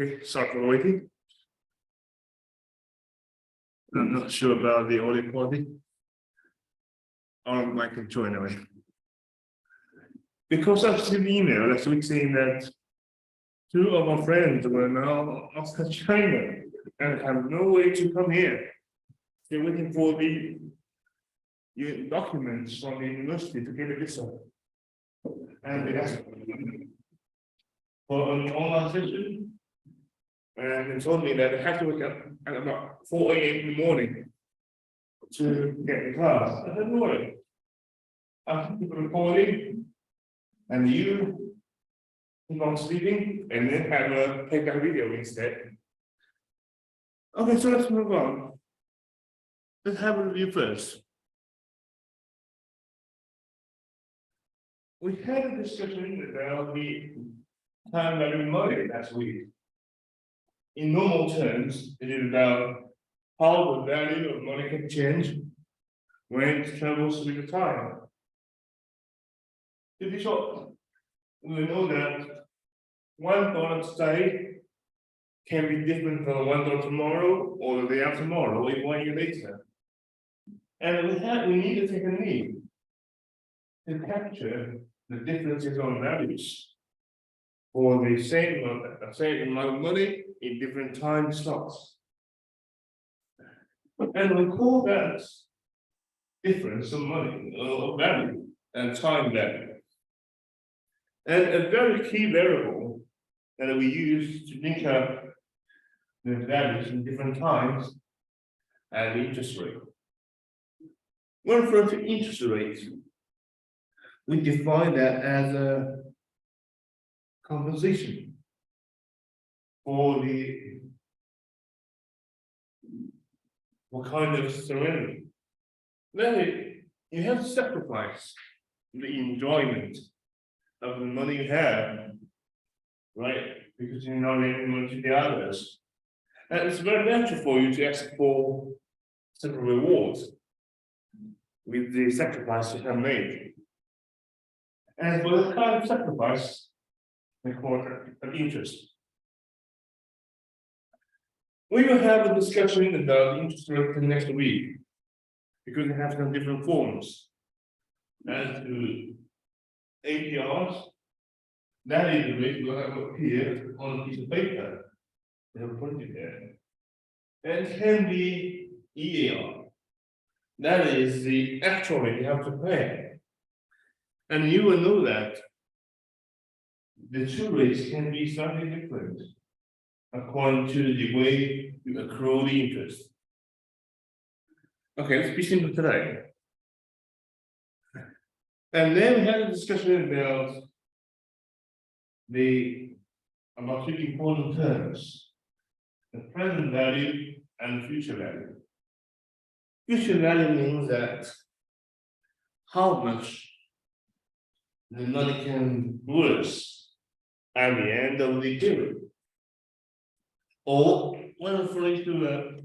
Okay, sorry for waiting. I'm not sure about the audio quality. Or I can join anyway. Because I've seen the email last week saying that two of our friends were now outside China and have no way to come here. They're waiting for the documents from the university to get a visa. And they asked for an online session. And they told me that they have to wake up at about 4 a.m. in the morning to get the class. I said, no worry. I'll keep recording, and you keep on sleeping, and then have a playback video instead. Okay, so let's move on. Let's have a review first. We had a discussion about the time value money last week. In normal terms, it is about how the value of money can change when it travels with the time. To be short, we know that $1 today can be different from $1 tomorrow or the day after tomorrow or 1 year later. And we need to take a need to capture the differences on values for the same amount of money in different time slots. And we call that difference of money or value and time value. And a very key variable that we use to link up the values in different times and the interest rate. When referring to interest rate, we define that as a compensation for what kind of surrender. Then you have to sacrifice the enjoyment of the money you have, right? Because you're not lending money to the others. And it's very natural for you to ask for some rewards with the sacrifice you have made. And for this kind of sacrifice, we call it an interest. We will have a discussion about the interest rate next week because we have some different forms. As to APRs, that is the rate we'll have up here on a piece of paper. They have put it there. And it can be EAR. That is the actual rate you have to pay. And you will know that the two rates can be slightly different according to the way you accrue the interest. Okay, let's be simple today. And then we had a discussion about two important terms, the present value and the future value. Future value means that how much the money can worth at the end of the period. Or when referring to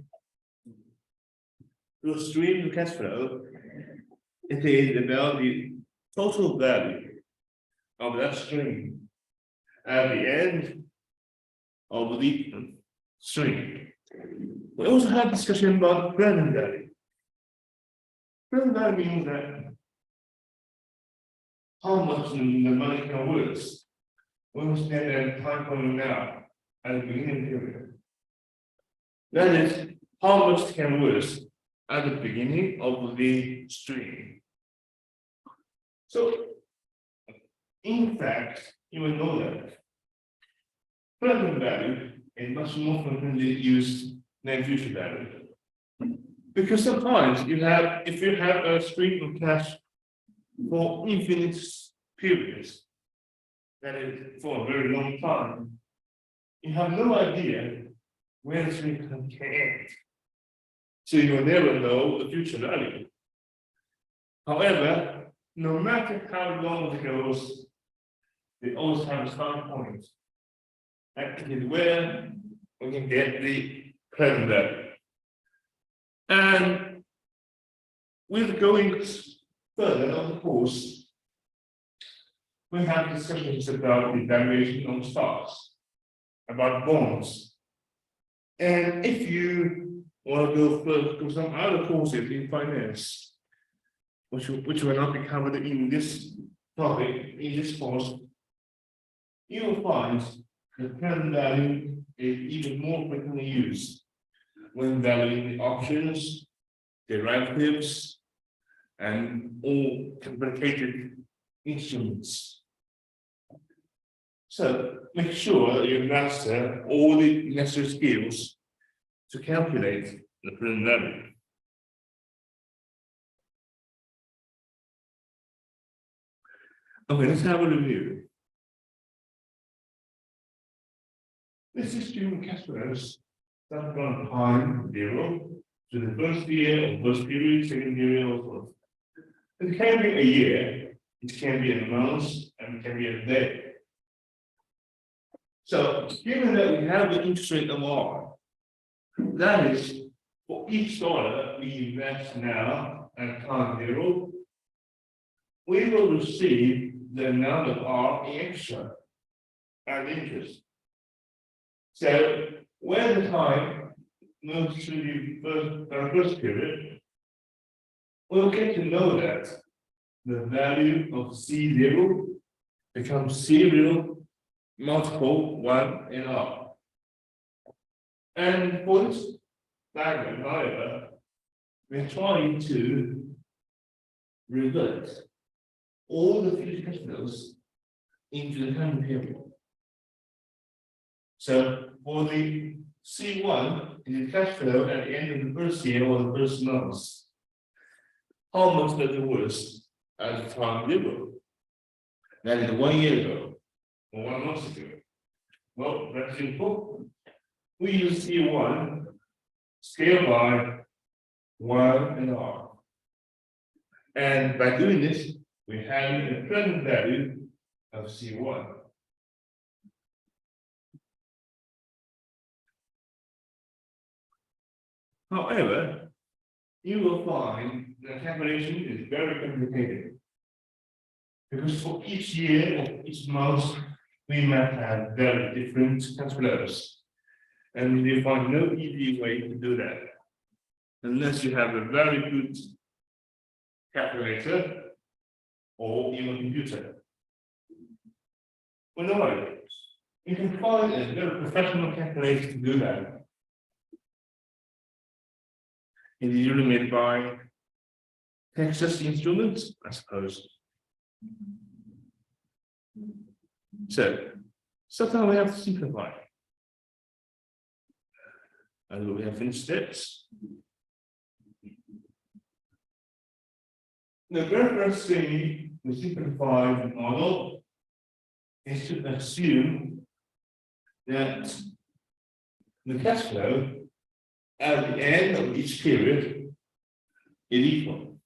a stream of cash flow, it is about the total value of that stream at the end of the stream. We also had discussion about present value. Present value means that how much the money can worth when we stand at time point now at the beginning period. That is how much it can worth at the beginning of the stream. So, in fact, you will know that present value is much more frequently used than future value. Because sometimes if you have a stream of cash for infinite periods, that is for a very long time, you have no idea where the stream can end. So you will never know the future value. However, no matter how long it goes, they always have a starting point. That is where we can get the present value. And with going further on the course, we have discussions about the valuation of stocks. about bonds. And if you want to go to some other courses in finance, which will not be covered in this topic, in this course, you will find the present value is even more frequently used when valuing the options, derivatives, and all complicated instruments. So make sure that you master all the necessary skills to calculate the present value. Okay, let's have a review. This is student cash flows that from time 0 to the first year or first period, second period, or fourth. It can be a year, it can be a month, and it can be a day. So given that we have the interest rate of R, that is for each dollar we invest now at time 0, we will receive the amount of R extra as interest. So when the time moves to the first period, we'll get to know that the value of C0 becomes C0 multiple 1 in R. And for this diagram, however, we're trying to revert all the future cash flows into the current period. So for the C1 in the cash flow at the end of the first year or the first month, how much does it worth at time 0? That is 1 year ago or 1 month ago. Well, that's simple. We use C1 scale by 1 and R. And by doing this, we have the present value of C1. However, you will find the calculation is very complicated. Because for each year or each month, we might have very different cash flows. And you find no easy way to do that. Unless you have a very good calculator or even computer. Well, no, you can find a very professional calculator to do that. It is usually made by Texas Instruments, I suppose. So, sometimes we have to simplify. And we have finished steps. The very first thing we simplify the model is to assume that the cash flow at the end of each period is equal.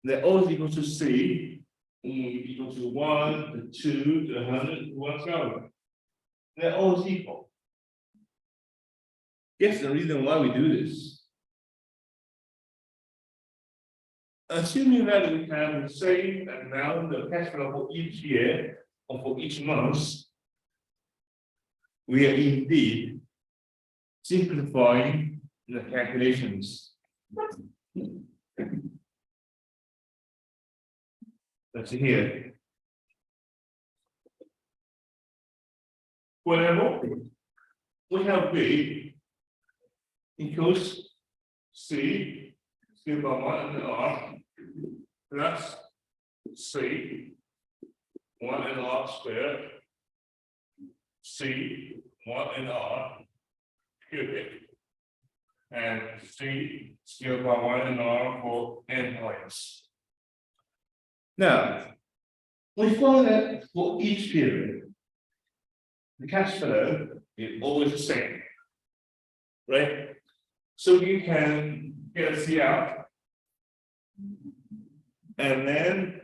They're always equal to C, equal to 1, to 2, to 100, to 1,000. They're always equal. Guess the reason why we do this. Assuming that we have the same amount of cash flow for each year or for each month, we are indeed simplifying the calculations. Let's see here. Whenever we have B equals C, C by 1 and R, plus C, 1 and R squared, C, 1 and R cubic, and C scaled by 1 and R for n points. Now, we find that for each period, the cash flow is always the same, right? So you can get a C out, and then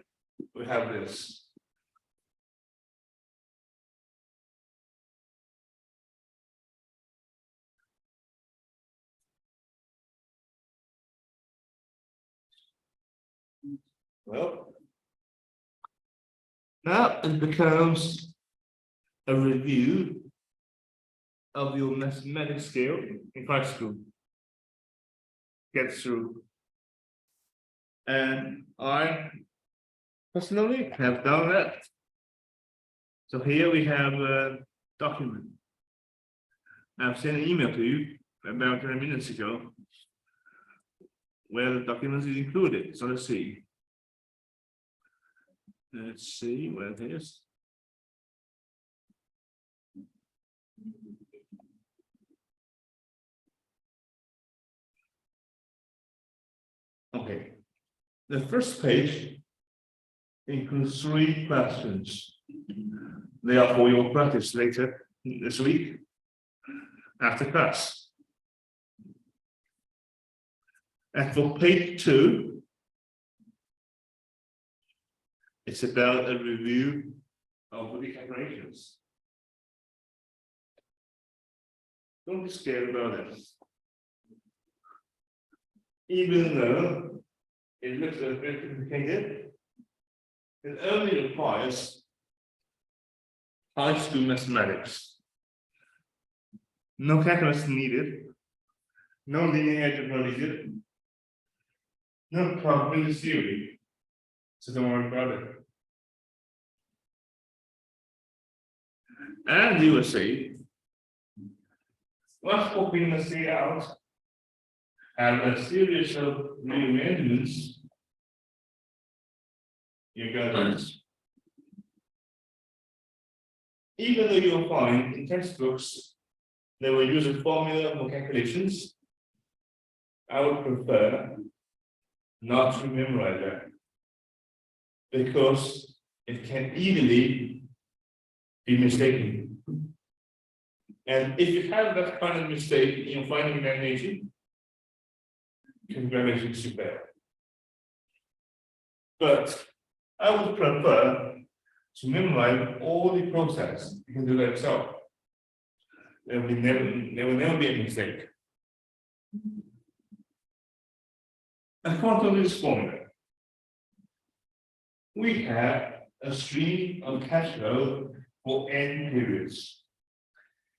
we have this. Well, now it becomes a review of your mathematics skill in high school. Get through. And I personally have done that. So here we have a document. I've sent an email to you about 10 minutes ago where the document is included. So let's see. Let's see where it is. Okay. The first page includes 3 questions. They are for your practice later this week after class. And for page 2, it's about a review of the calculations. Don't be scared about it. Even though it looks a bit complicated, it only requires high school mathematics. No calculus needed, no linear algebra needed, no probability theory. So don't worry about it. And you will see, once popping the C out, and a series of rearrangements, you got this. Even though you'll find in textbooks they will use a formula for calculations, I would prefer not to memorize that because it can easily be mistaken. And if you have that kind of mistake in your final examination, congratulations, you failed. But I would prefer to memorize all the process. You can do that yourself. There will never be a mistake. According to this formula, we have a stream of cash flow for n periods.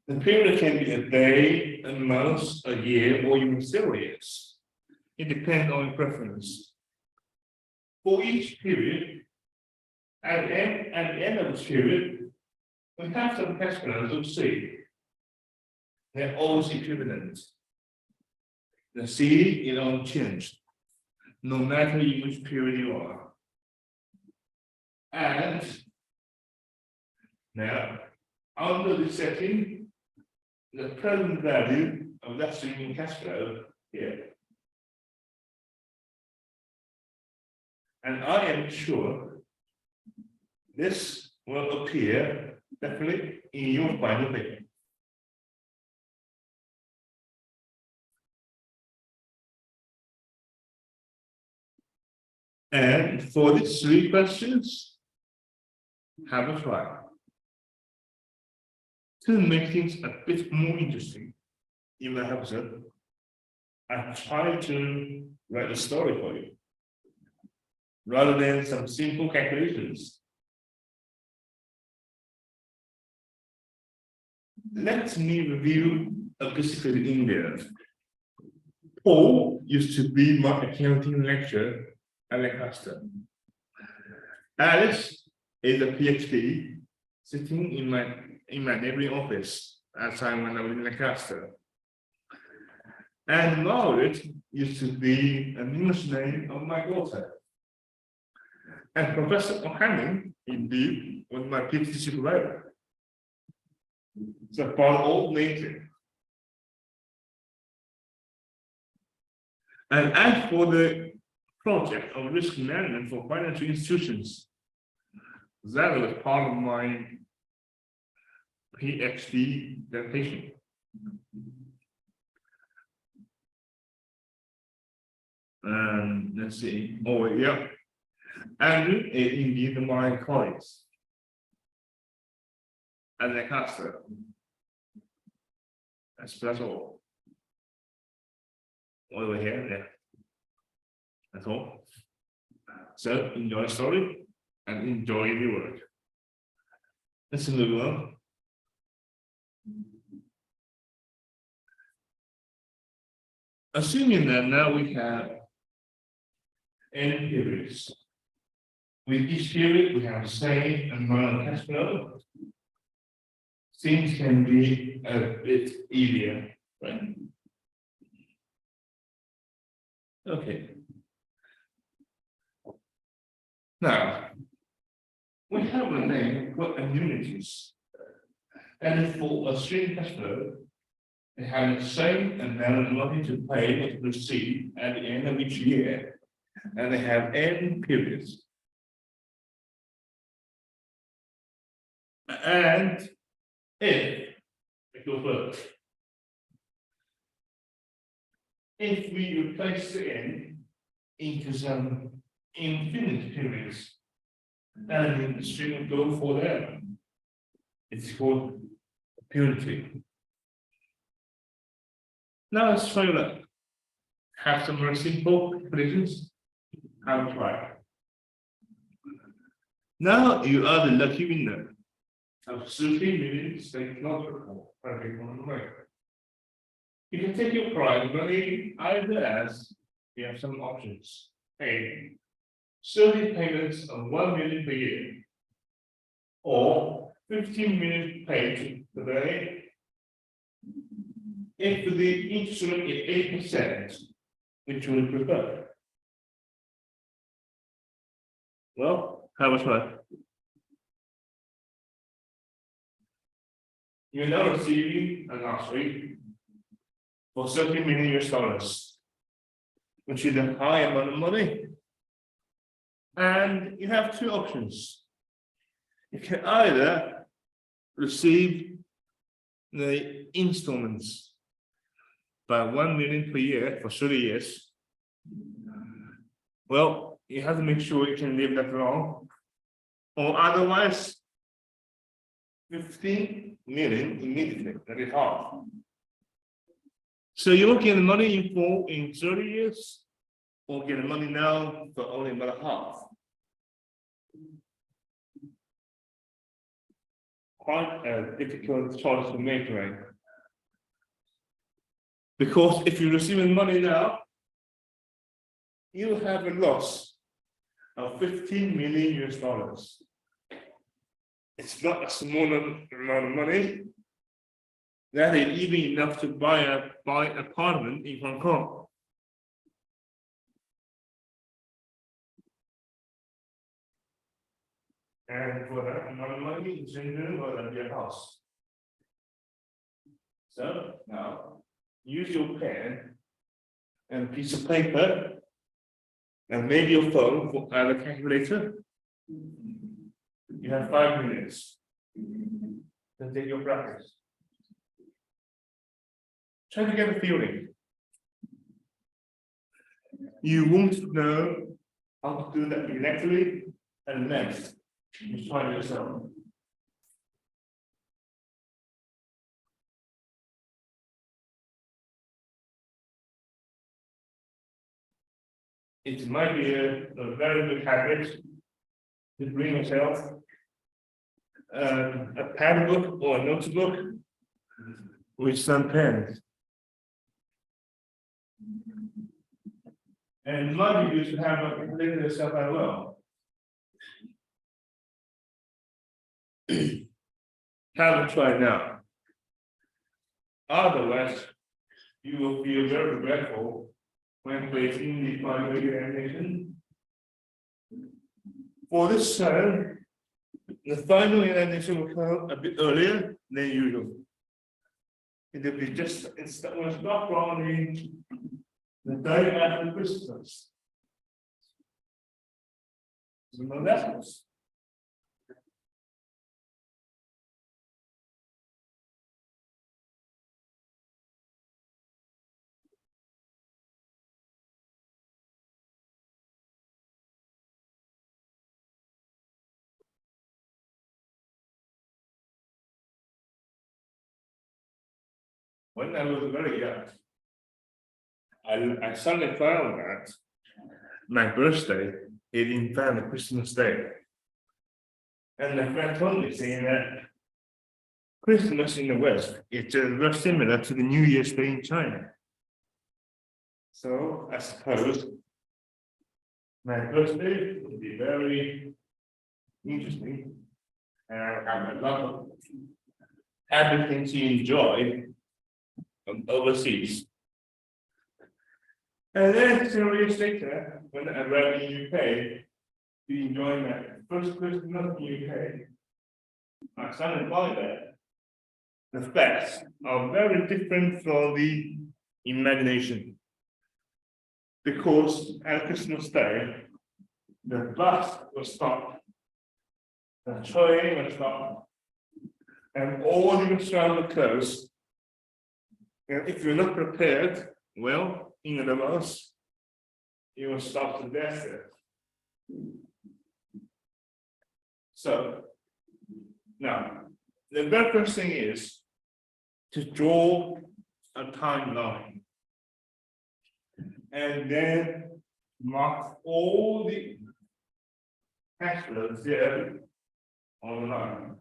The period can be a day, a month, a year, or even several years. It depends on your preference. For each period, at the end of this period, we have some cash flows of C. They're always equivalent. The C is unchanged, no matter in which period you are. And now, under the setting, the present value of that streaming cash flow here. And I am sure this will appear definitely in your final paper. And for these 3 questions, have a try. To make things a bit more interesting, in my episode, I try to write a story for you, rather than some simple calculations. Let me review a basic in India. Paul used to be my accounting lecturer at Lancaster. Alice is a PhD sitting in my neighboring office at the time when I was in Lancaster. And Margaret used to be an English name of my daughter. And Professor O'Hanlon, indeed, was my PhD supervisor. So part old native. And as for the project of risk management for financial institutions, that was part of my PhD dissertation. Let's see. Oh, yeah. Andrew is indeed my colleagues at Lancaster. That's all. Over here, yeah. That's all. So enjoy the story and enjoy the work. Let's move on Assuming that now we have n periods. With each period, we have the same amount of cash flow. Things can be a bit easier, right? Okay. Now, we have a name for annuities. And for a stream cash flow, they have the same amount of money to pay or to receive at the end of each year. And they have n periods. And if we go further, if we replace the n into some infinite periods, then the string will go forever. It's called purity. Now let's try that. Have some more simple predictions. I'll try. Now you are the lucky winner of 30 million state lottery. You can take your prize money either as you have some options. A 30 payments of 1 million per year, or 15 million paid per day. If the interest rate is 8%, which would you prefer? Well, how much money? You're now receiving an lottery for 30 million US dollars, which is a high amount of money. And you have two options. You can either receive the installments by 1 million per year for 30 years. Well, you have to make sure you can live that long, or otherwise 15 million immediately, that is half. So you will get the money in full in 30 years, or get the money now for only about half. Quite a difficult choice to make, right? Because if you're receiving money now, you have a loss of 15 million US dollars. It's not a small amount of money. That is even enough to buy an apartment in Hong Kong. And for that amount of money, in Shenzhen will be a house. So now, use your pen and piece of paper, and maybe your phone for the calculator. You have 5 minutes. Then take your practice. Try to get a feeling. You won't know how to do that exactly, and next, you try it yourself. It might be a very good habit to bring yourself a pad book or a notebook with some pens. And it might be good to have a calculator yourself as well. Have a try now. Otherwise, you will feel very regretful when facing the final examination. For this time, the final examination will come a bit earlier than usual. It will be just, it will start probably the day after Christmas. So no lessons. When I was very young, I suddenly found that my birthday is in fact Christmas Day. And my friend told me saying that Christmas in the West is very similar to the New Year's Day in China. So I suppose my birthday will be very interesting. And I have a lot of everything to enjoy overseas. And then 2 years later, when I arrived in UK, to enjoy my first Christmas in UK, I started by that. The facts are very different from the imagination. Because at Christmas Day, the bus will stop, the train will stop, and all the restaurants will close. And if you're not prepared, well, in advance, you will stop to death. So, now, the very first thing is to draw a timeline. And then mark all the cash flows there online.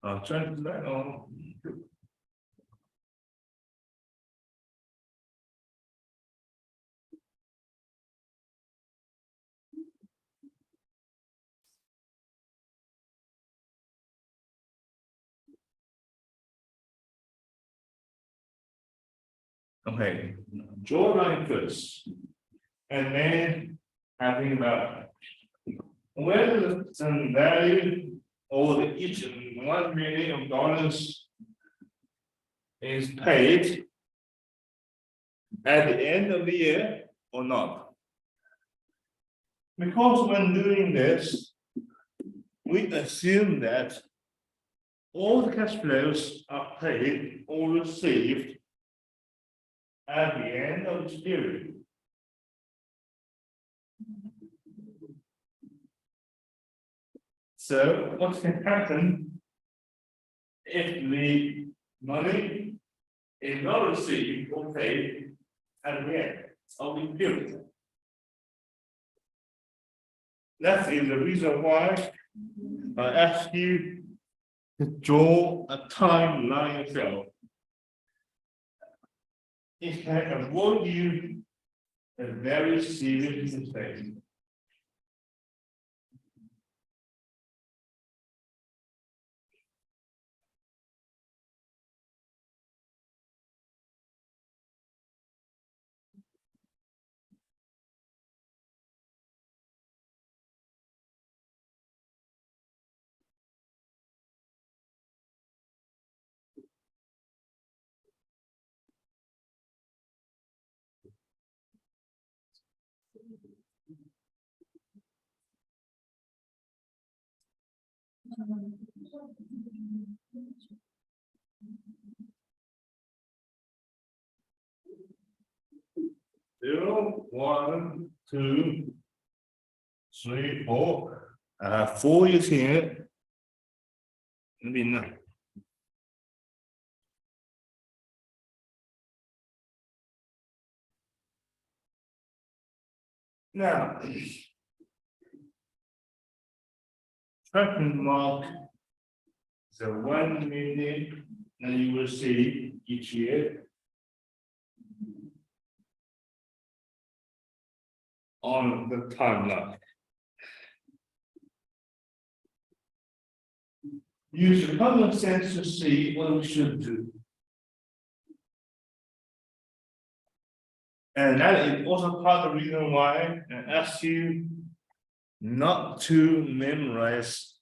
I'll turn to that on. Okay, draw a line first. And then I think about whether some value or the each $1 million is paid at the end of the year or not. Because when doing this, we assume that all the cash flows are paid or received at the end of each period. So what can happen if the money is not received or paid at the end of the period? That is the reason why I ask you to draw a timeline yourself. It can avoid you a very serious mistake. Zero, 1, 2, 3, 4. 4 is here. Maybe not. Now, try to mark the 1 million that you will see each year on the timeline. Use your common sense to see what we should do. And that is also part of the reason why I ask you not to memorize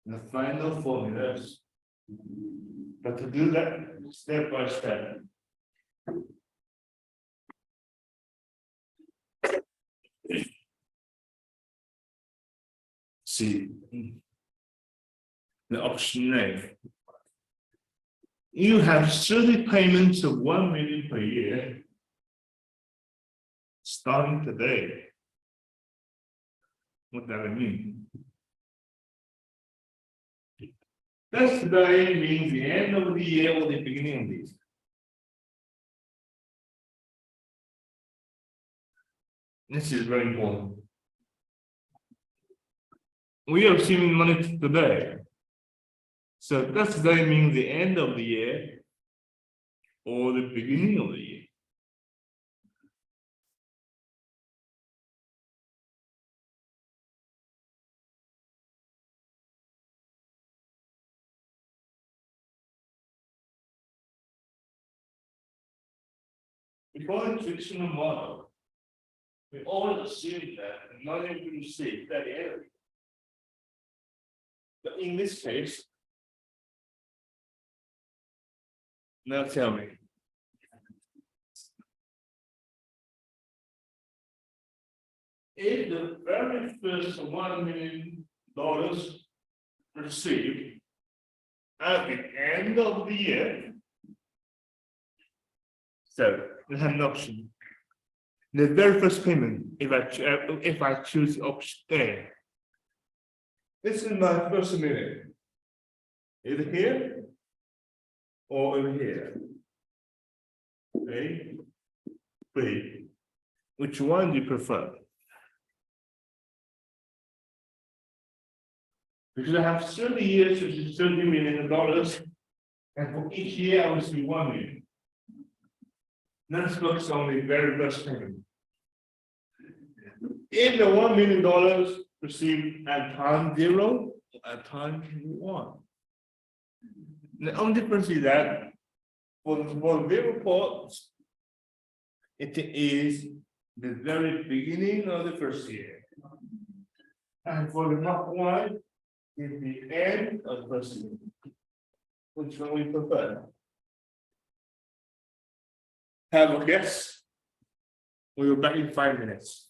the final formulas, but to do that step by step. See the option A. You have 30 payments of 1 million per year starting today. What does that mean? That's today means the end of the year or the beginning of the year. This is very important. We are receiving money today. So does that mean the end of the year or the beginning of the year? Before the traditional model, we always assume that the money we receive at the end of the year. But in this case, now tell me. If the very first $1 million received at the end of the year, so we have an option. The very first payment, if I choose option A, this is my first million. Either here or over here. A, B. Which one do you prefer? Because I have 30 years, which is $30 million, and for each year I will receive 1 million. Let's focus on the very first payment. If the $1 million received at time 0 or at time 1. The only difference is that for the report, it is the very beginning of the first year. And for the Mach 1, it's the end of the first year. Which one we prefer? Have a guess? We'll be back in 5 minutes.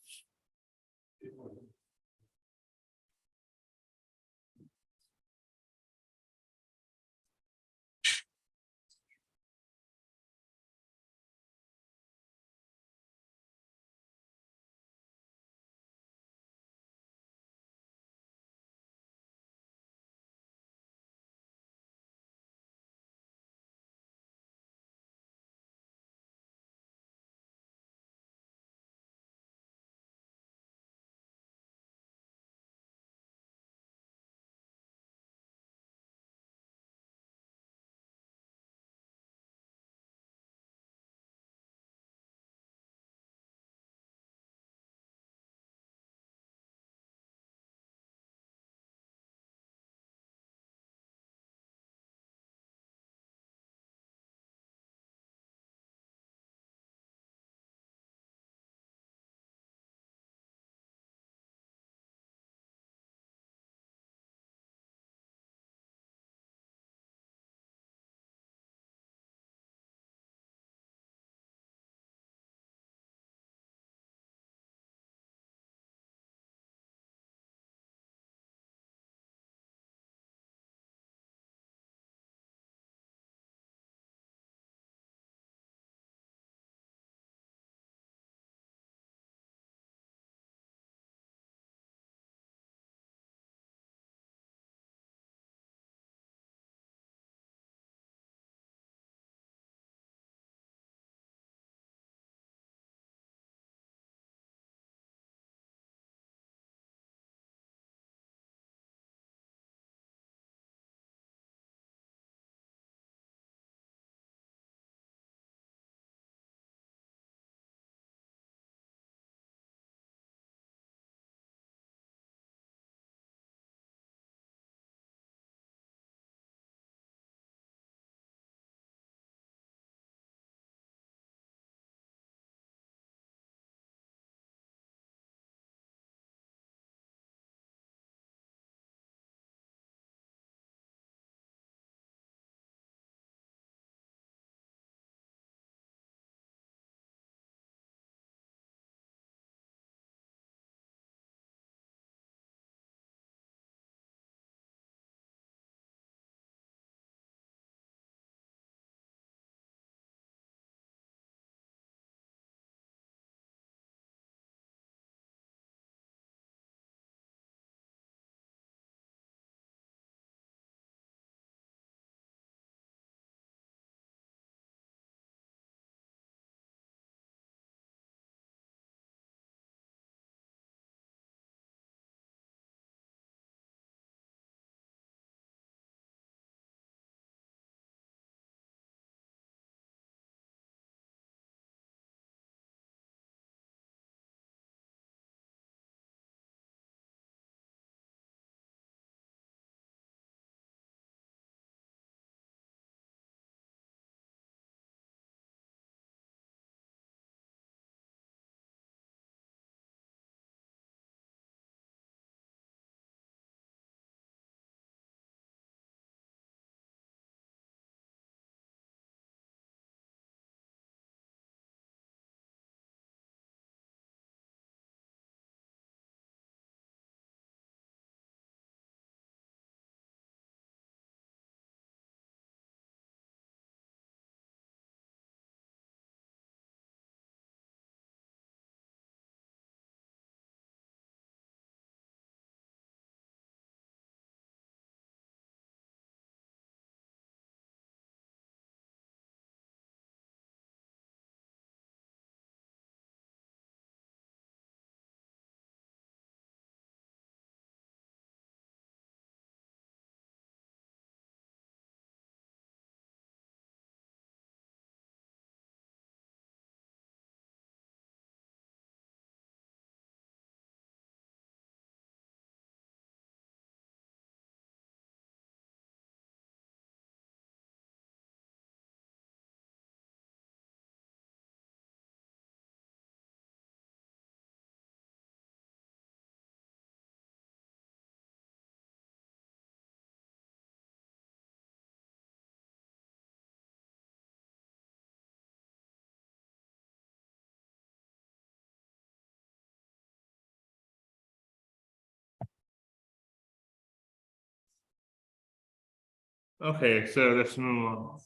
Okay, so let's move on.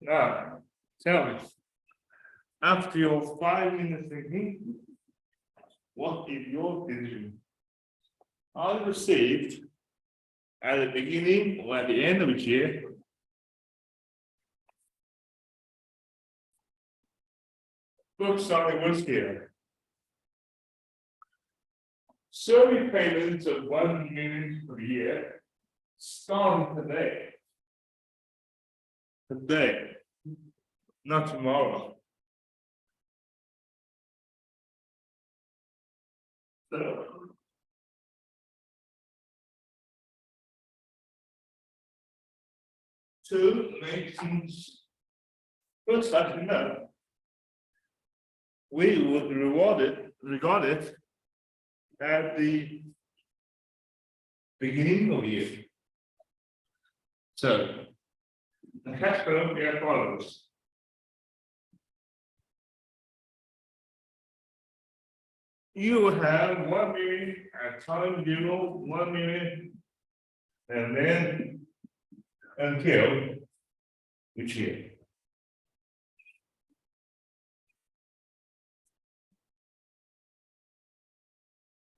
Now, tell me, after your 5 minutes thinking, what is your decision? I received at the beginning or at the end of each year. Book starting was here. Survey payments of 1 million per year, starting today. Today, not tomorrow. So, to make things first, I should know. We would regard it at the beginning of the year. So, the cash flow here follows. You have 1 million at time 0, 1 million, and then until which year?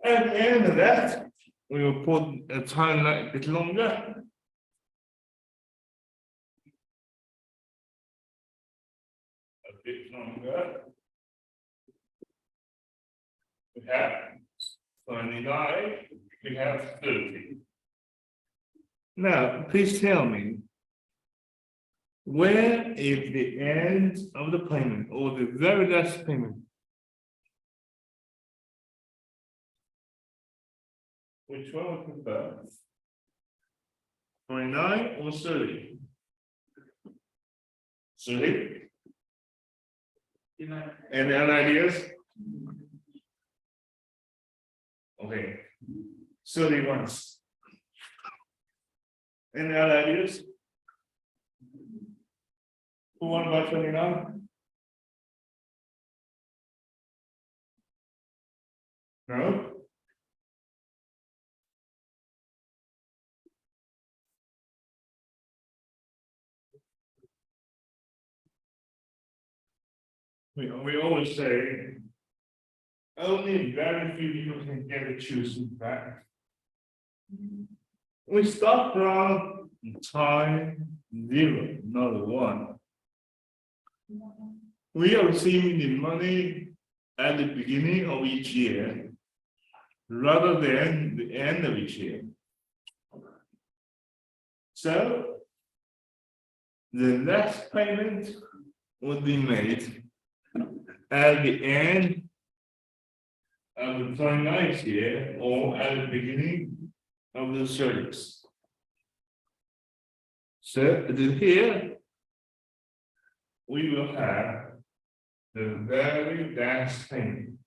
At the end of that, we will put a timeline a bit longer. A bit longer. We have 29, we have 30. Now, please tell me, where is the end of the payment or the very last payment? Which one would prefer? 29 or 30? 30? Any other ideas? Okay. 31. Any other ideas? Who won by 29? No? We always say only very few people can get to choose back. We start from time 0, not 1. We are receiving the money at the beginning of each year rather than the end of each year. So the last payment would be made at the end of the 29th year or at the beginning of the 30th. So here we will have the very last payment.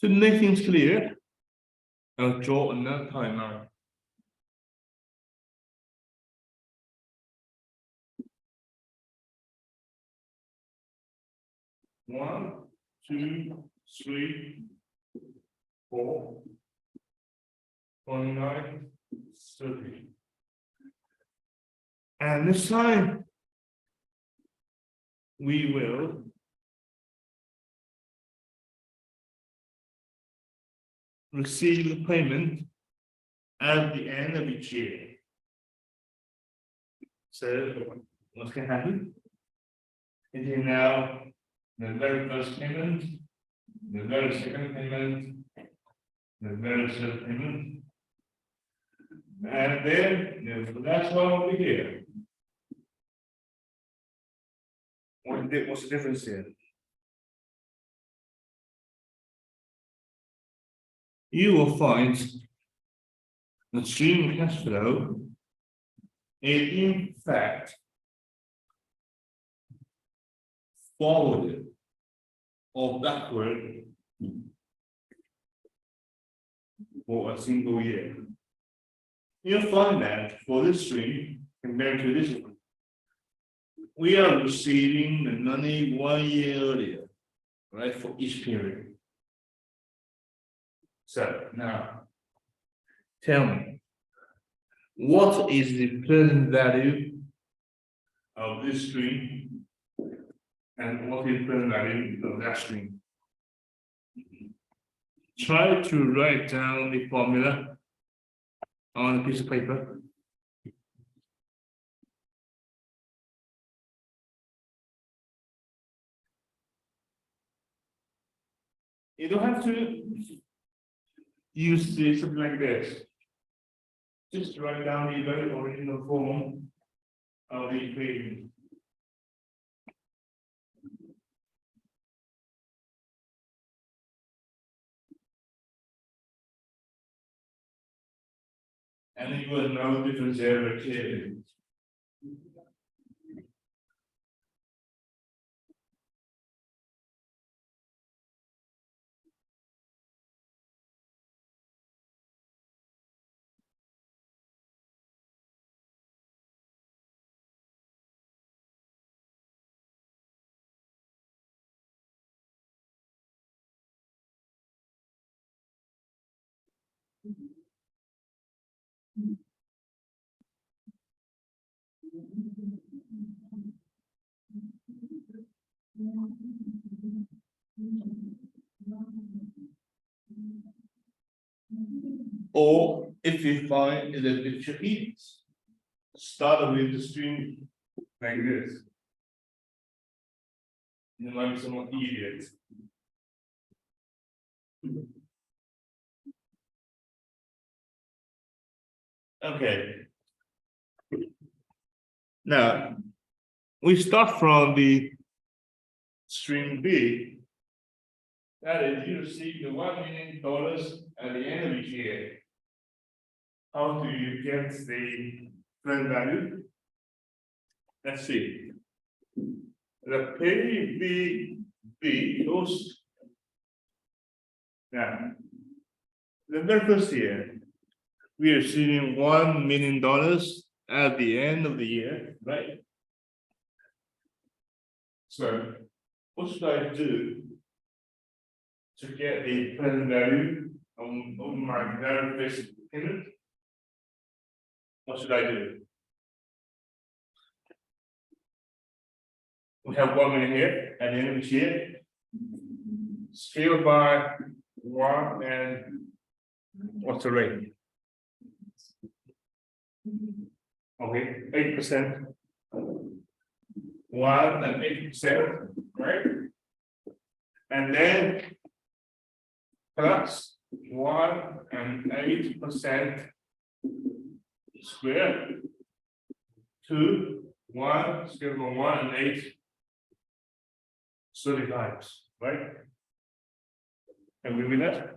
To make things clear, I'll draw another timeline. One, 2, 3, 4, 29, 30. And this time, we will receive the payment at the end of each year. So, what's going to happen? It is now the very first payment, the very second payment, the very third payment, and then the last one over here. What's the difference here? You will find the stream of cash flow is in fact forward or backward for a single year. You'll find that for this stream compared to this one, we are receiving the money 1 year earlier, right, for each period. So now, tell me, what is the present value of this string? And what is the present value of that string? Try to write down the formula on a piece of paper. You don't have to use something like this. Just write down the very original form of the equation. And you will know the difference very clearly. Or if you find it a bit tricky, start with the string like this. It might be somewhat easier. Okay. Now, we start from the string B. That is, you receive the $1 million at the end of each year. How do you get the present value? Let's see. The PVB goes now. The very first year, we are receiving $1 million at the end of the year, right? So, what should I do to get the present value on my very basic payment? What should I do? We have 1 million here at the end of each year. Scale by 1 and what's the rate? Okay, 8%. 1 and 8%, right? And then plus 1 and 8% squared. 2, 1, scale by 1 and 8. 30 times, right? Agree with that?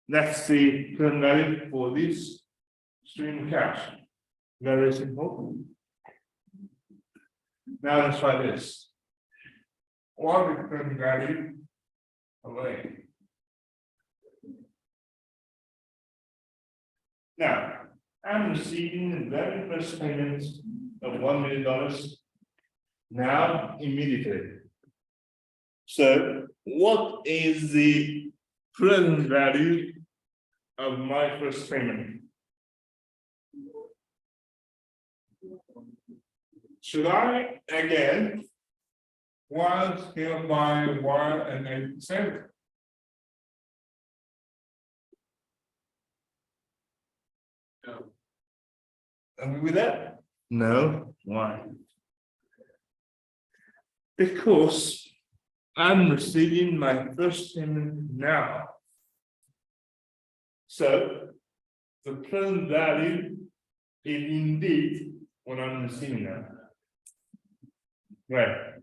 That's the present value for this stream of cash. Very simple. Now let's try this. What is the present value away? Now, I'm receiving the very first payment of $1 million now immediately. So, what is the present value of my first payment? Should I again 1 scaled by 1 and 8%? No. Agree with that? No. Why? Because I'm receiving my first payment now. So the present value is indeed what I'm receiving now. Right.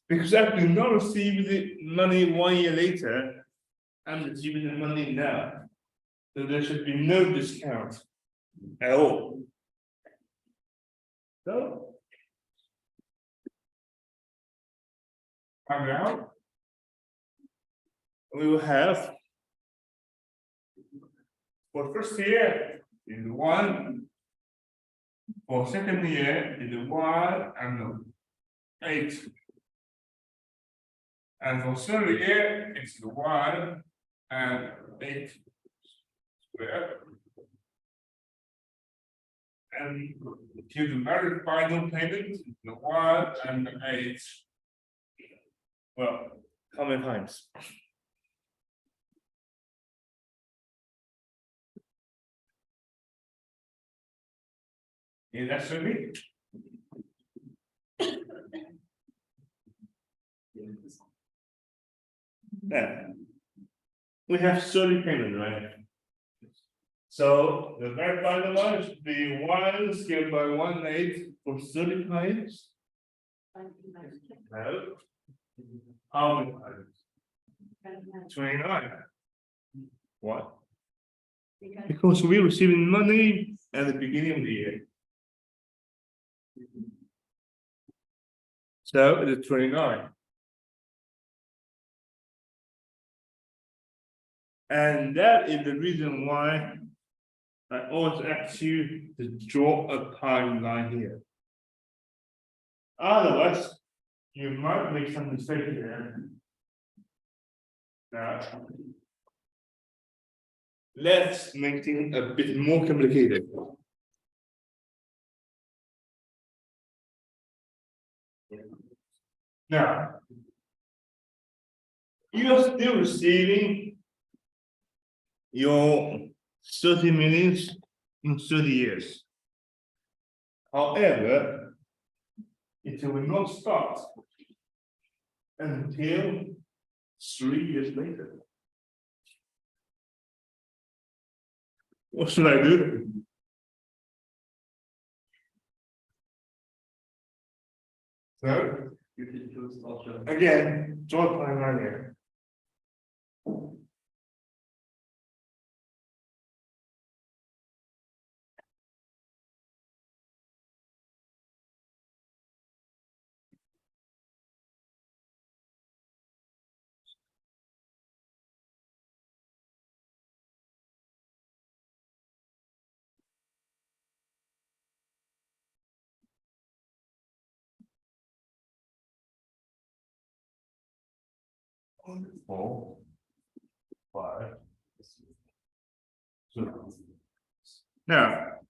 Because I do not receive the money 1 year later, I'm receiving the money now. So there should be no discount at all. So and now we will have for first year is 1, for second year is 1 and 8, and for third year it's 1 and 8. Where? And to the very final payment, the 1 and 8. Well, how many times? Is that survey? Yeah. We have 30 payment, right? So the very final one should be 1 scaled by 1/8 for 30 times. No. How many times? 29. What? Because we're receiving money at the beginning of the year. So it is 29. And that is the reason why I always ask you to draw a timeline here. Otherwise, you might make some mistake here. Now, let's make things a bit more complicated. Now, you are still receiving your 30 millions in 30 years. However, it will not start until 3 years later. What should I do? So, again, draw a timeline here. One, 4, 5. So, now,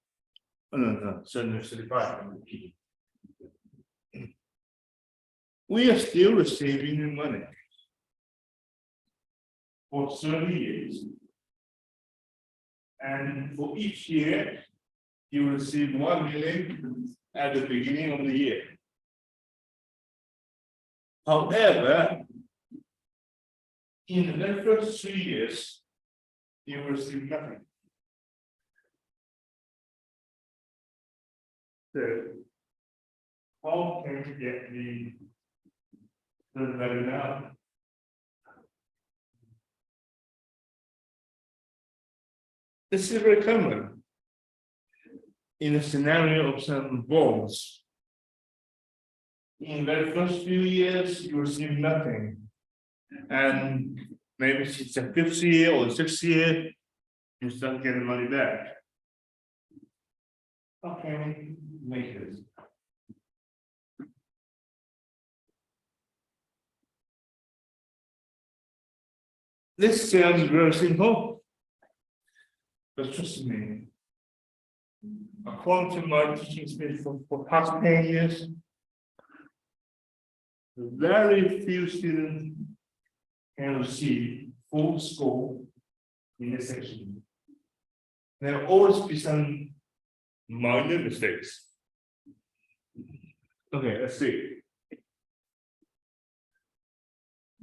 no, 35. We are still receiving the money for 30 years. And for each year, you receive 1 million at the beginning of the year. However, in the very first 3 years, you will receive nothing. So, how can we get the value now? This is very common in a scenario of some bonds. In the very first few years, you receive nothing. And maybe it's the 5th year or the 6th year, you start getting money back. How can we make this? This sounds very simple, but trust me, according to my teaching experience for past 10 years, very few students can receive full score in this section. There will always be some minor mistakes. Okay, let's see.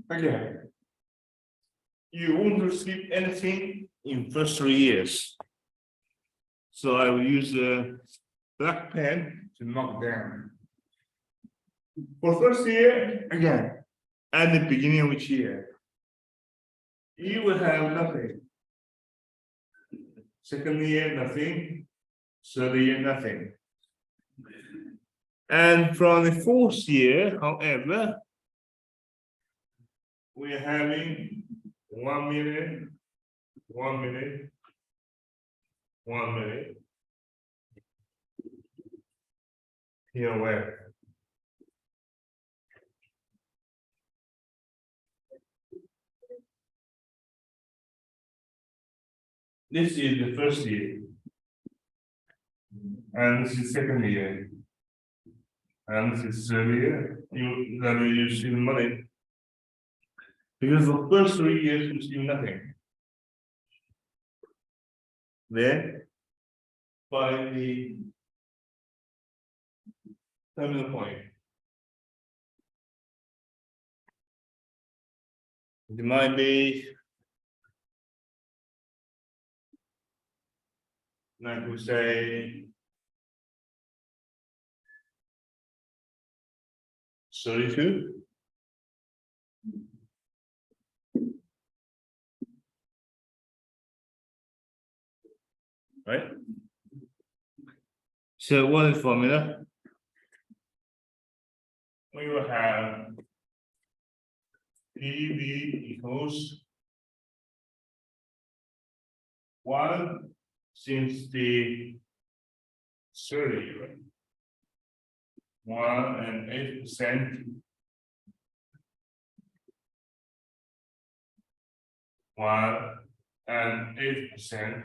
Again, you won't receive anything in first 3 years. So I will use a black pen to mark down. For first year, again, at the beginning of each year, you will have nothing. Second year, nothing. Third year, nothing. And from the 4th year, however, we are having 1 million, 1 million, 1 million. Here where? This is the first year. And this is second year. And this is third year, you receive money. Because the first 3 years you receive nothing. Then, by the terminal point. It might be. Like we say. 32. Right? So what is formula? We will have PV equals 1 since the 30, right? 1 and 8%. 1 and 8%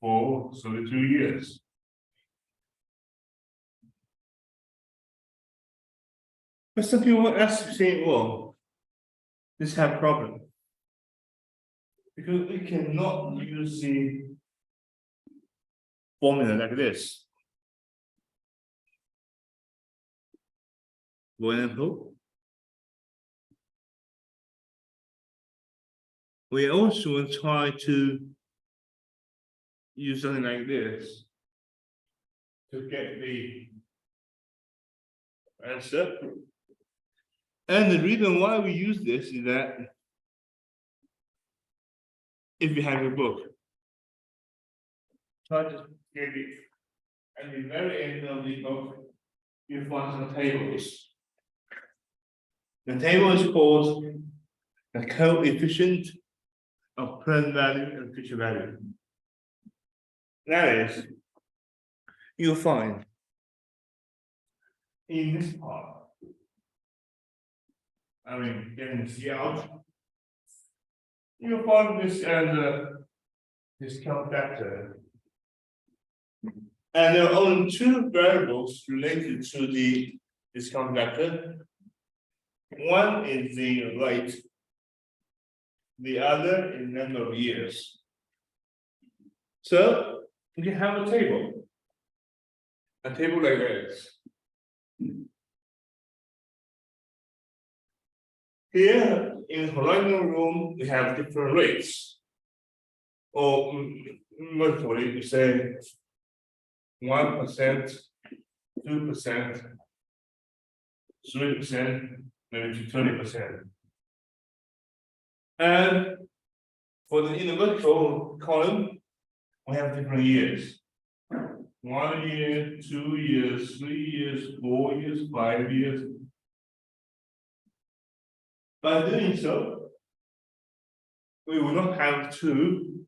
for 32 years. But some people ask saying, well, this have problem. Because we cannot use the formula like this. For example, we also try to use something like this to get the answer. And the reason why we use this is that if you have a book, try to get it at the very end of the book, you find some tables. The table is called the coefficient of present value and future value. That is, you'll find in this part, I mean, getting C out, you'll find this as a discount factor. And there are only 2 variables related to the discount factor. One is the rate, the other is number of years. So you can have a table like this. Here in horizontal room, we have different rates. Or mostly you say 1%, 2%, 3%, maybe to 20%. And for the in the vertical column, we have different years. 1 year, 2 years, 3 years, 4 years, 5 years. By doing so, we will not have to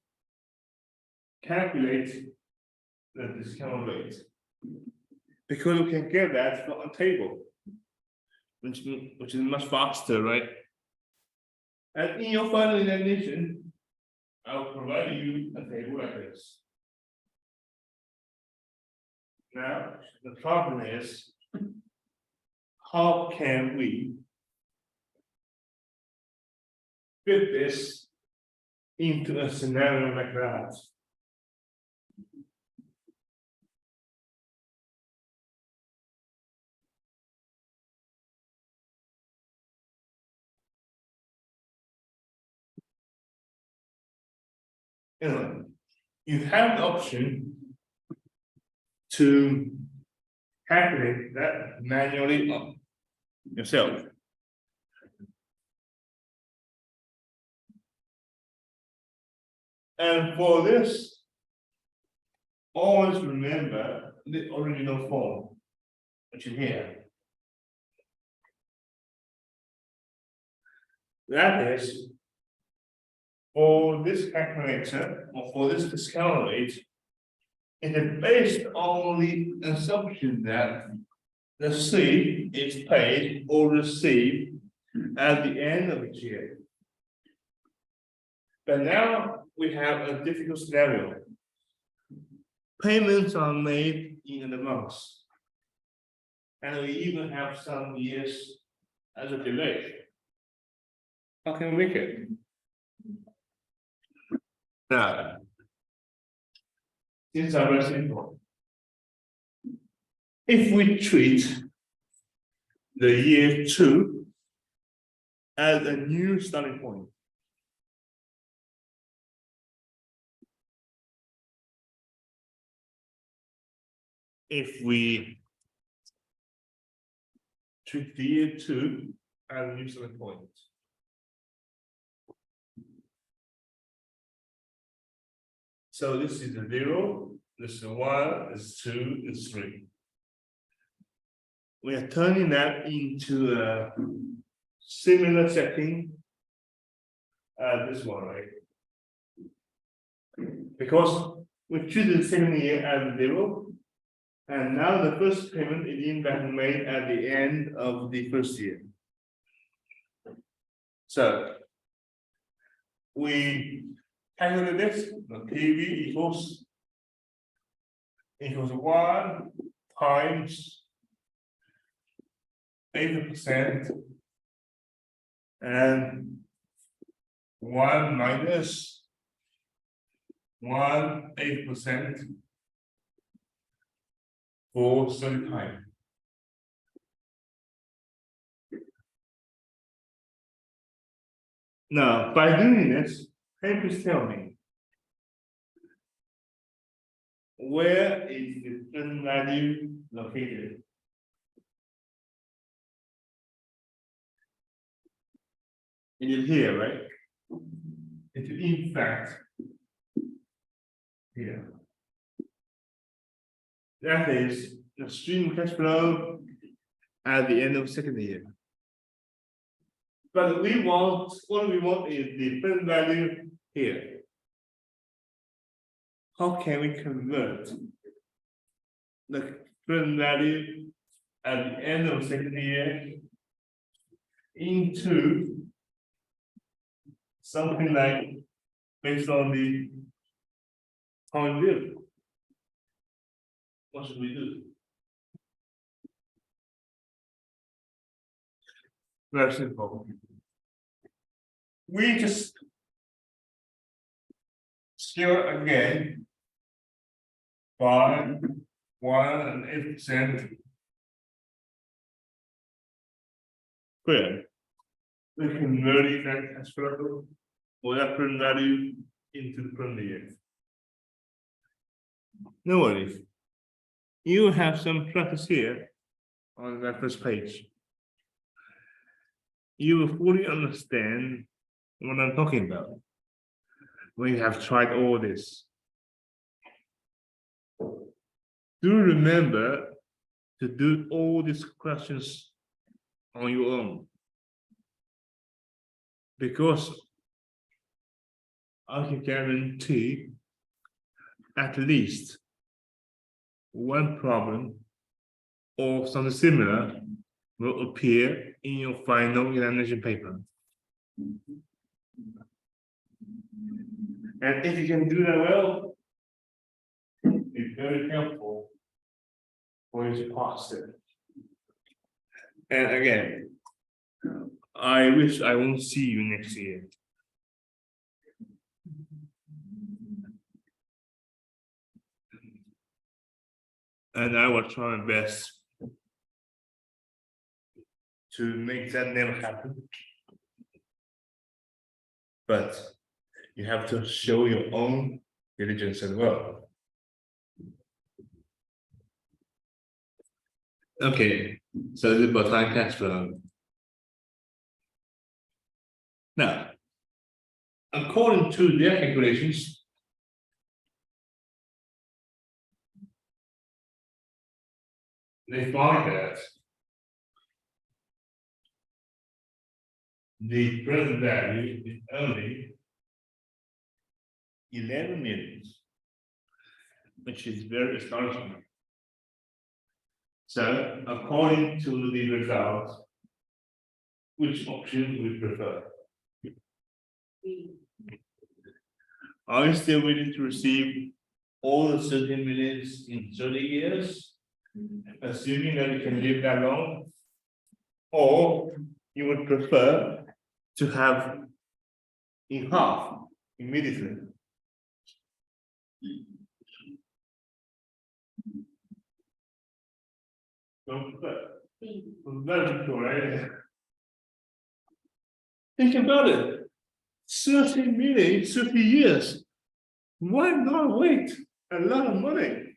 calculate the discount rate, because we can get that from a table, which is much faster, right? And in your final examination, I'll provide you a table like this. Now, the problem is, how can we fit this into a scenario like that? You have the option to calculate that manually yourself. And for this, always remember the original form, which is here. That is, for this calculator or for this discount rate, it is based on the assumption that the C is paid or received at the end of each year. But now we have a difficult scenario. Payments are made in advance. And we even have some years as a delay. How can we make it? Now, things are very simple. If we treat the year 2 as a new starting point, if we treat the year 2 as a new starting point, so this is a 0, this is a 1, this is 2, this is 3. We are turning that into a similar setting as this one, right? Because we treated the second year as 0, and now the first payment is in fact made at the end of the first year. So we calculate this, the PV equals 1 times 80% and 1 minus 8% for certain time. Now, by doing this, can you please tell me where is the present value located? It is here, right? It is in fact here. That is the stream cash flow at the end of second year. But what we want is the present value here. How can we convert the present value at the end of second year into something like based on the time view? What should we do? Very simple. We just scale again by 1 and 8%. Where we convert that cash flow or that present value into the present year. No worries. You have some practice here on that first page. You will fully understand what I'm talking about when you have tried all this. Do remember to do all these questions on your own, because I can guarantee at least one problem or something similar will appear in your final examination paper. And if you can do that well, it's very helpful for you to pass it. And again, I wish I won't see you next year. And I will try my best to make that never happen. But you have to show your own diligence as well. Okay, so this is about time cash flow. Now, according to their calculations, they find that the present value is only 11 million, which is very astonishing. So, according to the results, which option we prefer? Are you still willing to receive all the 30 minutes in 30 years? Assuming that you can live that long? Or you would prefer to have in half immediately? Don't prefer. Very cool, right? Think about it. 30 minutes, 30 years. Why not wait? A lot of money.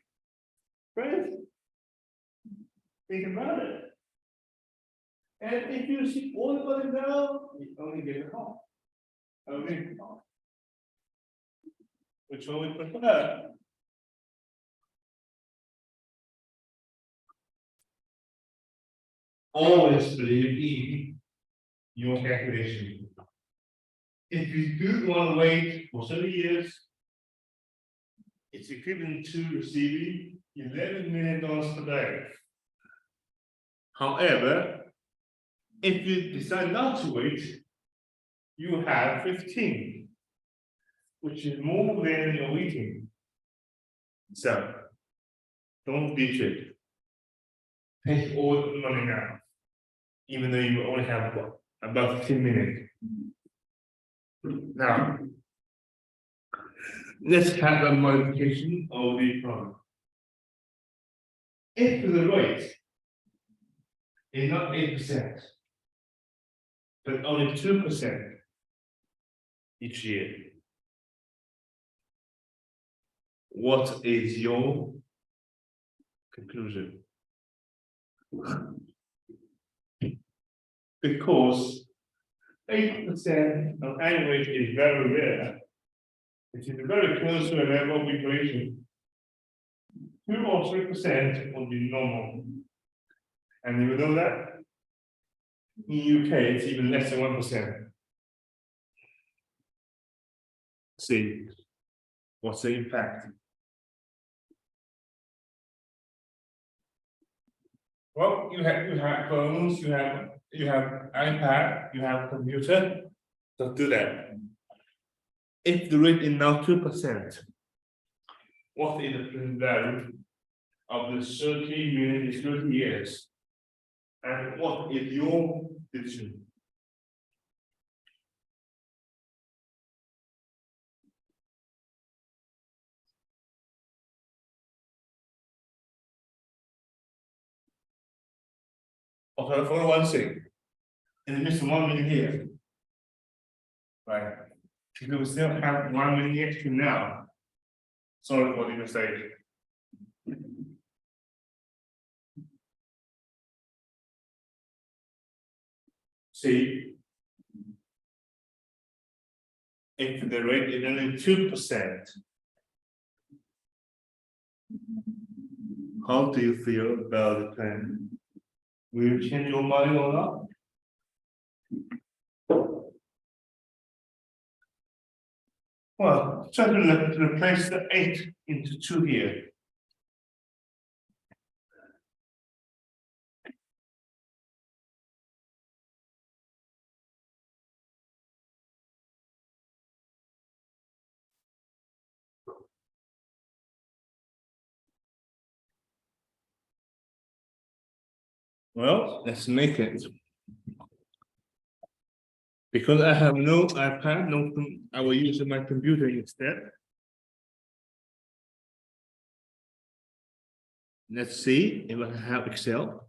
Right? Think about it. And if you see all the money now, you only get a half. Only half. Which one we prefer? Always believe in your calculation. If you do want to wait for 30 years, it's equivalent to receiving $11 million per day. However, if you decide not to wait, you have 15, which is more than you're waiting. So, don't be tricked. Take all the money now, even though you only have what, about 15 minutes. Now, let's have a modification of the problem. If the rate is not 8%, but only 2% each year, what is your conclusion? Because 8% of annual rate is very rare. It is very close to a level of inflation. 2 or 3% will be normal. And you know that? In UK, it's even less than 1%. See, what's the impact? Well, you have phones, you have iPad, you have computer. Don't do that. If the rate is now 2%, what is the present value of the 30 million 30 years? And what is your decision? Okay, for one thing, in the midst of 1 million here, right? If we still have 1 million extra now, sorry for the mistake. See, if the rate is only 2%, how do you feel about the plan? Will you change your mind or not? Well, try to replace the 8 into 2 here. Well, let's make it. Because I have no iPad, I will use my computer instead. Let's see if I have Excel.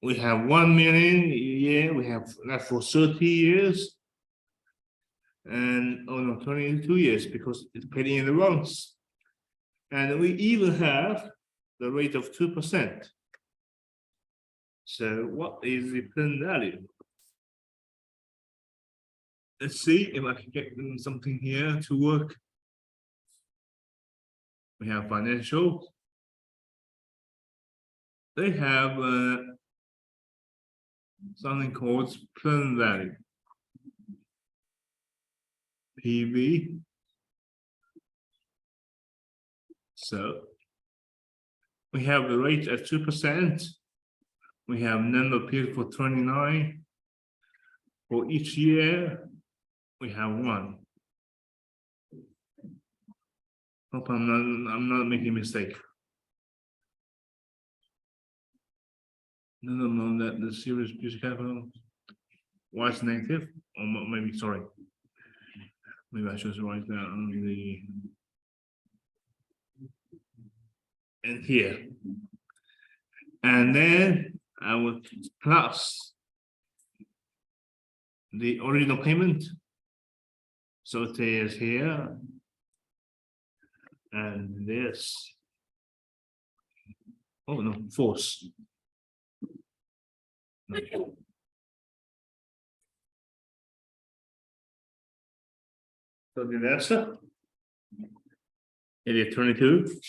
We have 1 million, yeah, we have that for 30 years. And oh no, 22 years because it's paid in advance. And we even have the rate of 2%. So what is the present value? Let's see if I can get them something here to work. We have financial. They have something called present value. PV. So we have the rate at 2%. We have number of people for 29. For each year, we have 1. Hope I'm not making a mistake. No, that the series music capital. Why it's negative? Or maybe sorry. Maybe I should write that on the and here. And then I will plus the original payment. So it is here. And this. Oh no, false. No. So the answer. It is 22.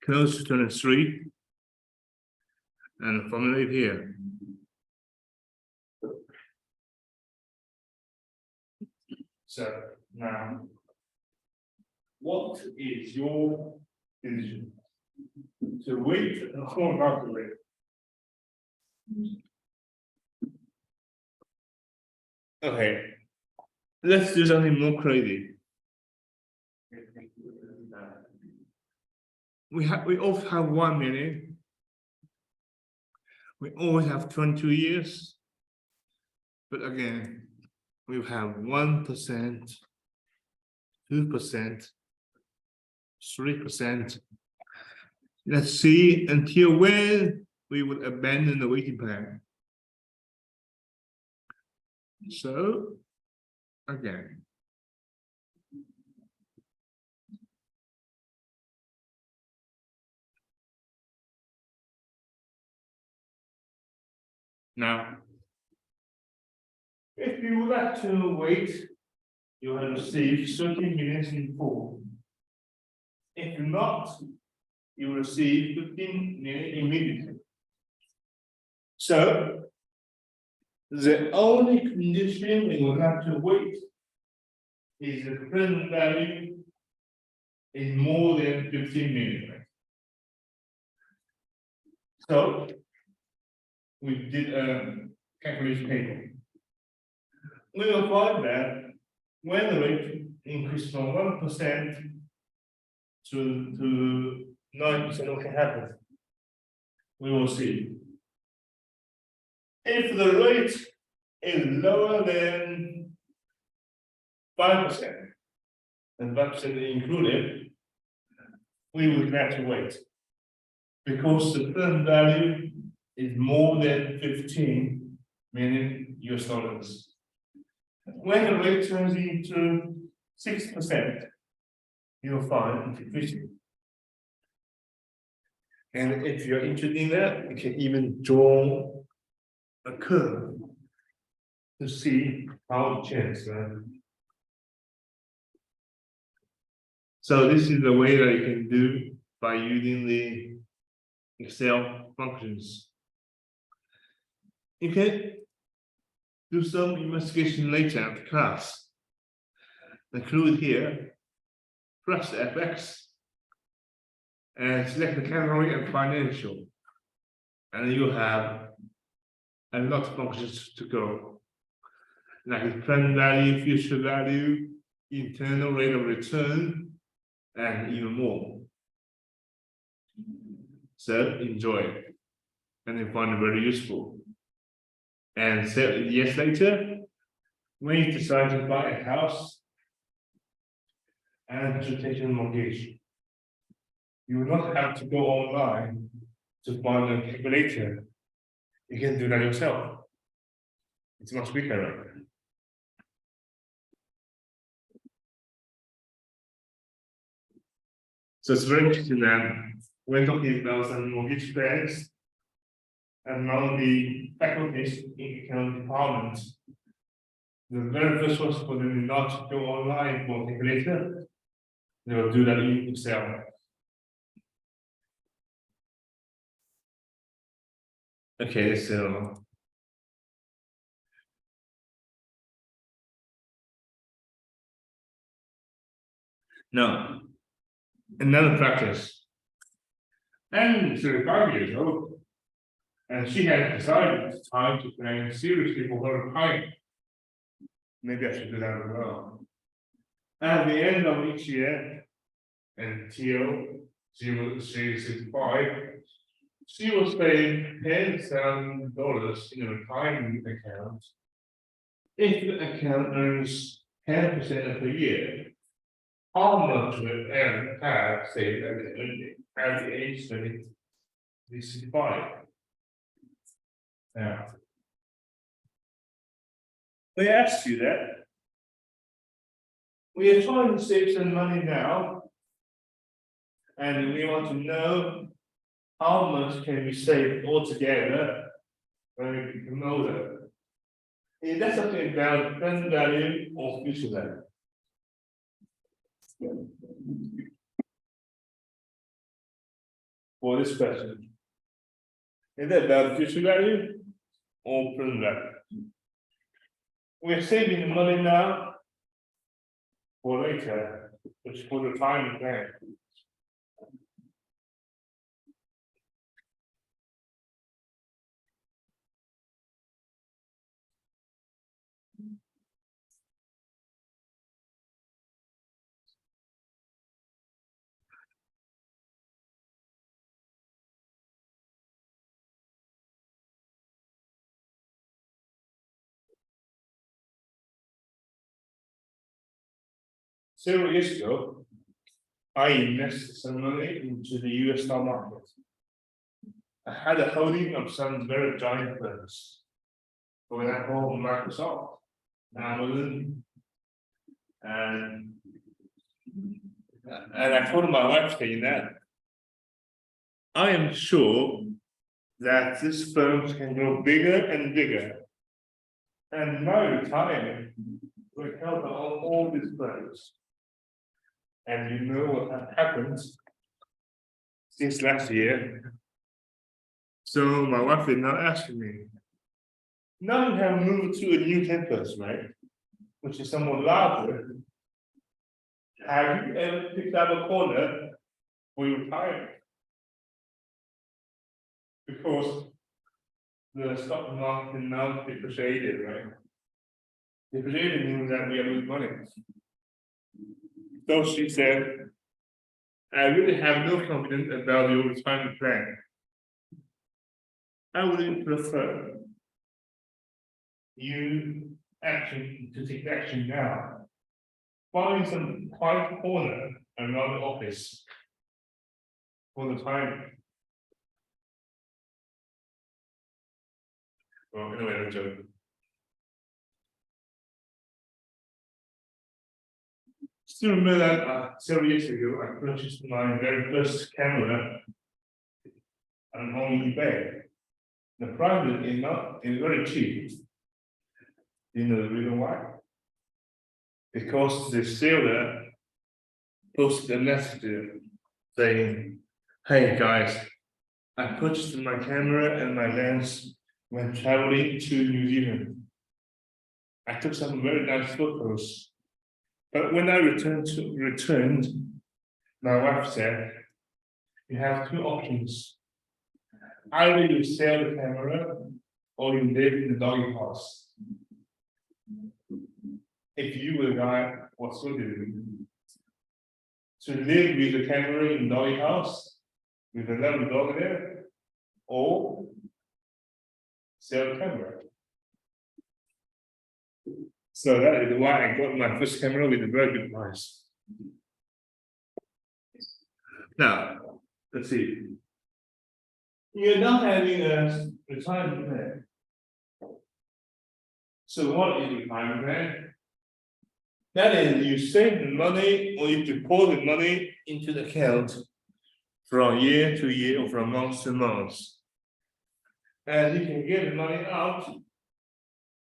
Close to 23. And formulate here. So now, what is your decision? To wait or not to wait? Okay, let's do something more crazy. We all have 1 minute. We always have 22 years. But again, we have 1%, 2%, 3%. Let's see until when we would abandon the waiting plan. So, again. Now, if you would like to wait, you will receive 30 minutes in full. If not, you will receive 15 minutes immediately. So, the only condition we will have to wait is the present value is more than 15 minutes. So, we did a calculation table. We will find that when the rate increases from 1% to 9%, what can happen? We will see. If the rate is lower than 5%, and 5% included, we will have to wait. Because the present value is more than 15 million US dollars. When the rate turns into 6%, you'll find it's efficient. And if you're interested in that, you can even draw a curve to see how it changes. Right? So this is the way that you can do by using the Excel functions. You can do some investigation later after class. Include here, press FX, and select the category and financial. And you have a lot of functions to go. Like present value, future value, internal rate of return, and even more. So enjoy it. And you find it very useful. And 7 years later, when you decide to buy a house and to take a mortgage, you will not have to go online to find a calculator. You can do that yourself. It's much quicker, right? So it's very interesting that we're talking about some mortgage banks and now the faculties in economic department. The very first was for them not to go online for calculator. They will do that in Excel. Okay, so now another practice. and 35 years old. And she has decided it's time to plan seriously for her retirement. Maybe I should do that as well. At the end of each year, until 065, she will save $10,000 in a retirement account. If the account earns 10% per year, how much will Aaron have saved at the age of 65? Now, they asked you that. We are trying to save some money now, and we want to know how much can we save altogether when we become older. Is that something about present value or future value? For this question, is that about future value or present value? We're saving the money now for later, which for the retirement plan. Several years ago, I invested some money into the US stock market. I had a holding of some very giant firms. For example, Microsoft, Amazon, and I told my wife saying that I am sure that these firms can grow bigger and bigger. And my retirement will help on all these firms. And you know what happened since last year. So my wife is now asking me, now you have moved to a new campus, right? Which is somewhat larger. Have you ever picked up a corner for your retirement? Because the stock market now depreciated, right? Depreciated means that we are losing money. So she said, I really have no confidence about your retirement plan. I would prefer you to take action now. Find some quiet corner around the office for the time. Well, anyway, I'm joking. Still remember that several years ago, I purchased my very first camera on eBay. The price is very cheap. You know the reason why? Because the seller posted a message saying, hey guys, I purchased my camera and my lens when traveling to New Zealand. I took some very nice photos. But when I returned, my wife said, you have two options. Either you sell the camera or you live in the doggy house. If you were a guy, what would you do? To live with the camera in the doggy house with another dog there, or sell the camera. So that is why I got my first camera with a very good price. Now, let's see. You're not having a retirement plan. So what is retirement plan? That is, you save the money or you deposit money into the account from year to year or from month to month. And you can get the money out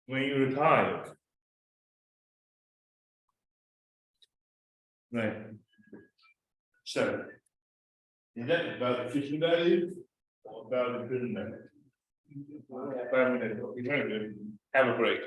when you retire. Right. So, is that about the future value or about the present value? 5 minutes. Very good. Have a break.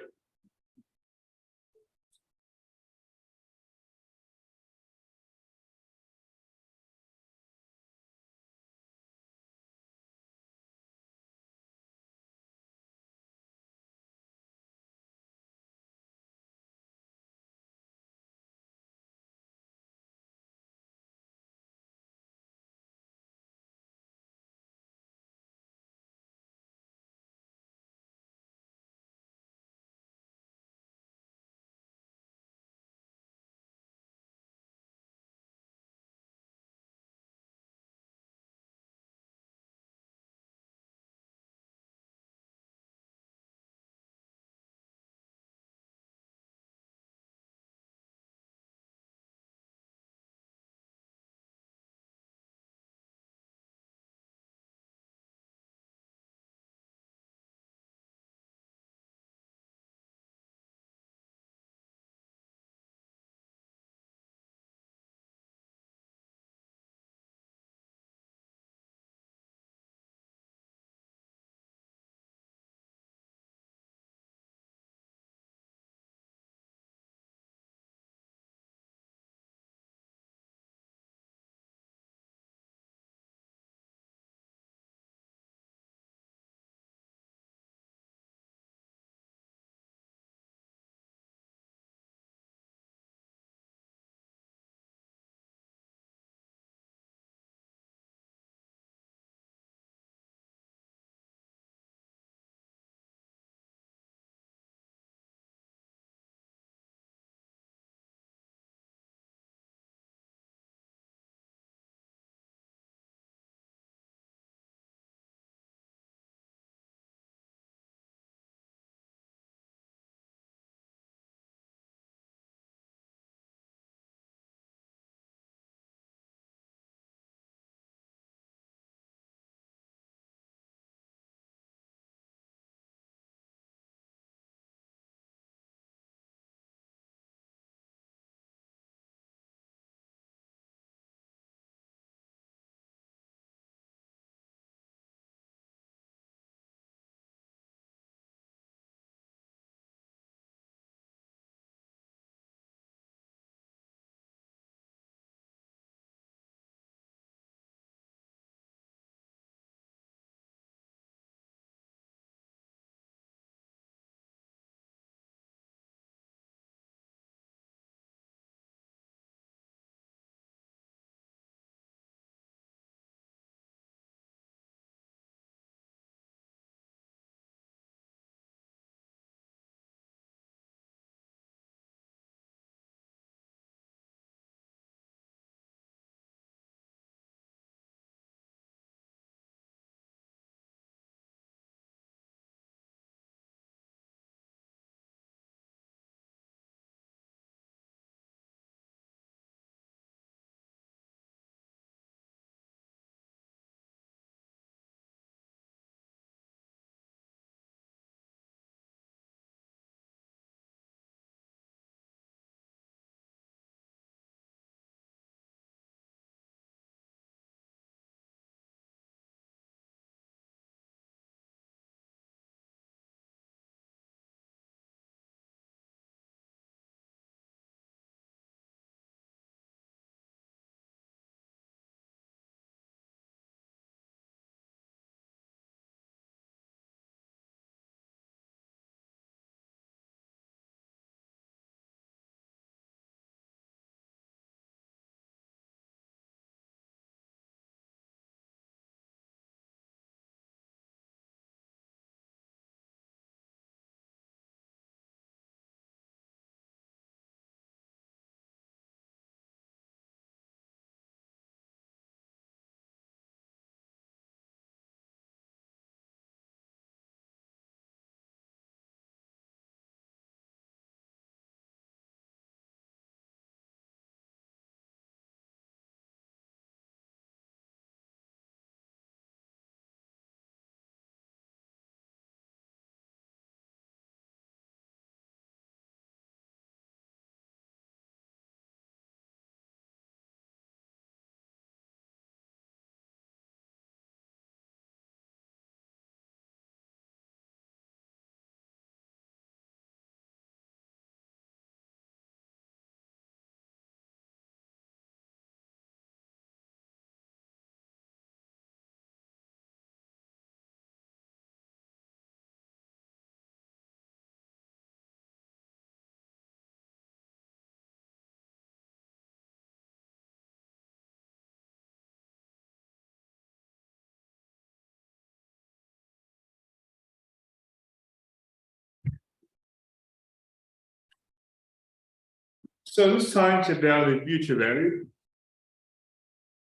So this time it's about the future value.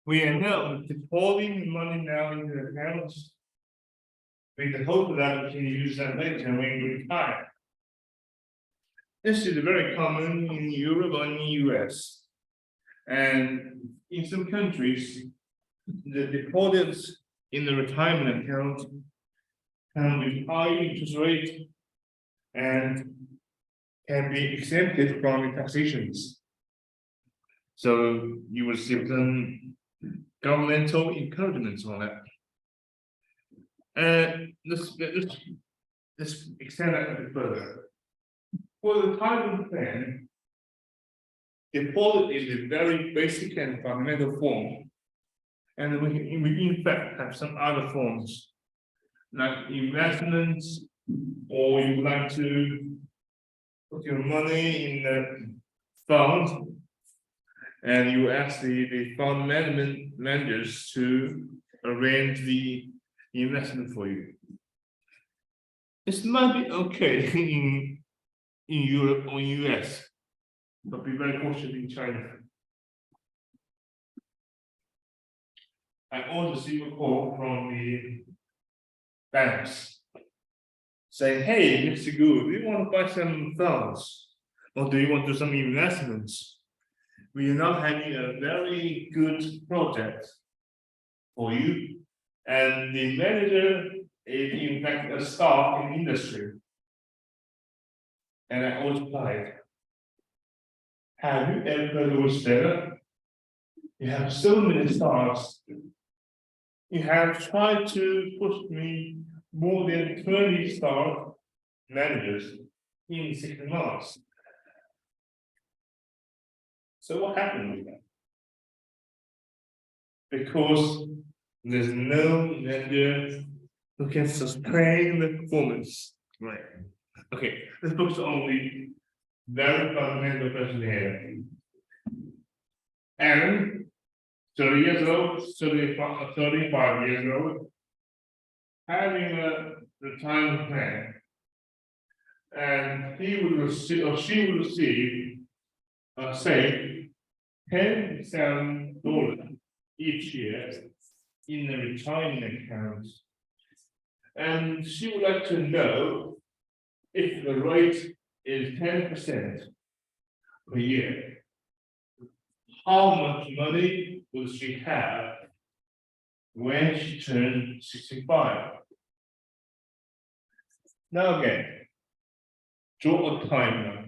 We are now depositing money now into the accounts. With the hope that we can use that later when we retire. This is very common in Europe and in the US. And in some countries, the deposits in the retirement account come with high interest rate and can be exempted from taxations. So you will see some governmental encouragements on that. And let's extend that a bit further. For the retirement plan, deposit is a very basic and fundamental form. And we in fact have some other forms, like investments, or you would like to put your money in the fund, and you ask the fund managers to arrange the investment for you. This might be okay in Europe or US, but be very cautious in China. I also see a call from the banks saying, hey, Mr. Gu, do you want to buy some funds? Or do you want to do some investments? We are not having a very good project for you. And the manager is in fact a star in industry. And I always replied, have you ever heard of Stella? You have so many stars. You have tried to push me more than 20 star managers in 6 months. So what happened with that? Because there's no manager who can sustain the performance. Right. Okay, let's focus on the very fundamental question here. Aaron, 30 years old, 35 years old, having a retirement plan, and he will receive or she will receive, say, $10,000 each year in the retirement account, and she would like to know if the rate is 10% per year. How much money will she have when she turns 65? Now again, draw a timeline.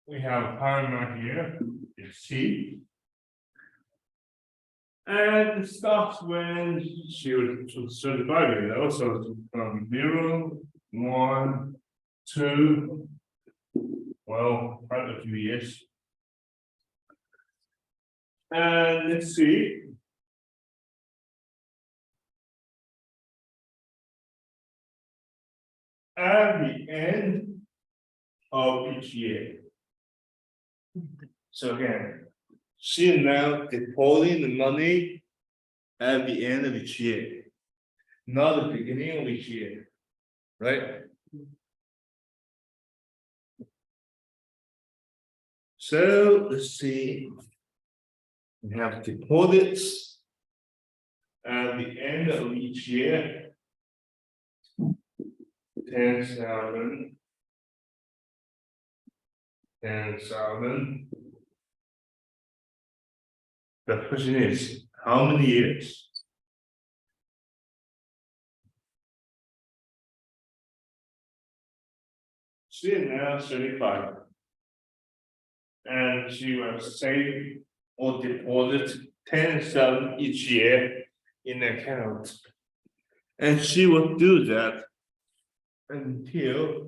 We have a timeline here, it's T. And it starts when she was 35 years old, so from 0, 1, 2, well, quite a few years. And let's see. At the end of each year. So again, she is now depositing the money at the end of each year, not the beginning of each year, right? So let's see. We have deposits at the end of each year. 10,000. 10,000. The question is, how many years? She is now 35. And she will save or deposit 10,000 each year in the account. And she will do that until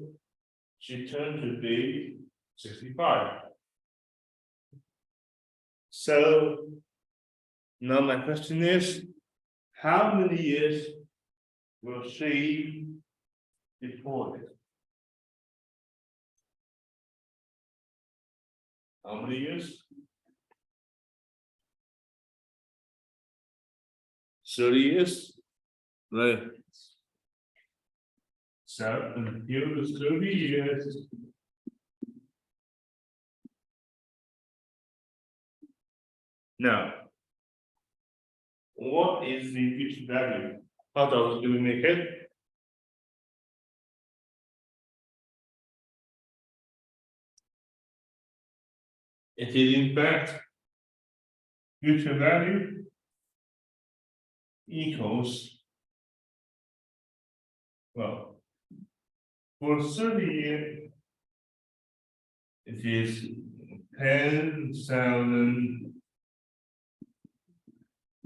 she turns to be 65. So now my question is, how many years will she deploy? How many years? 30 years, right? So until the 30 years. Now, what is the future value? How do we make it? It is in fact future value equals, well, for 30 years, it is 10,000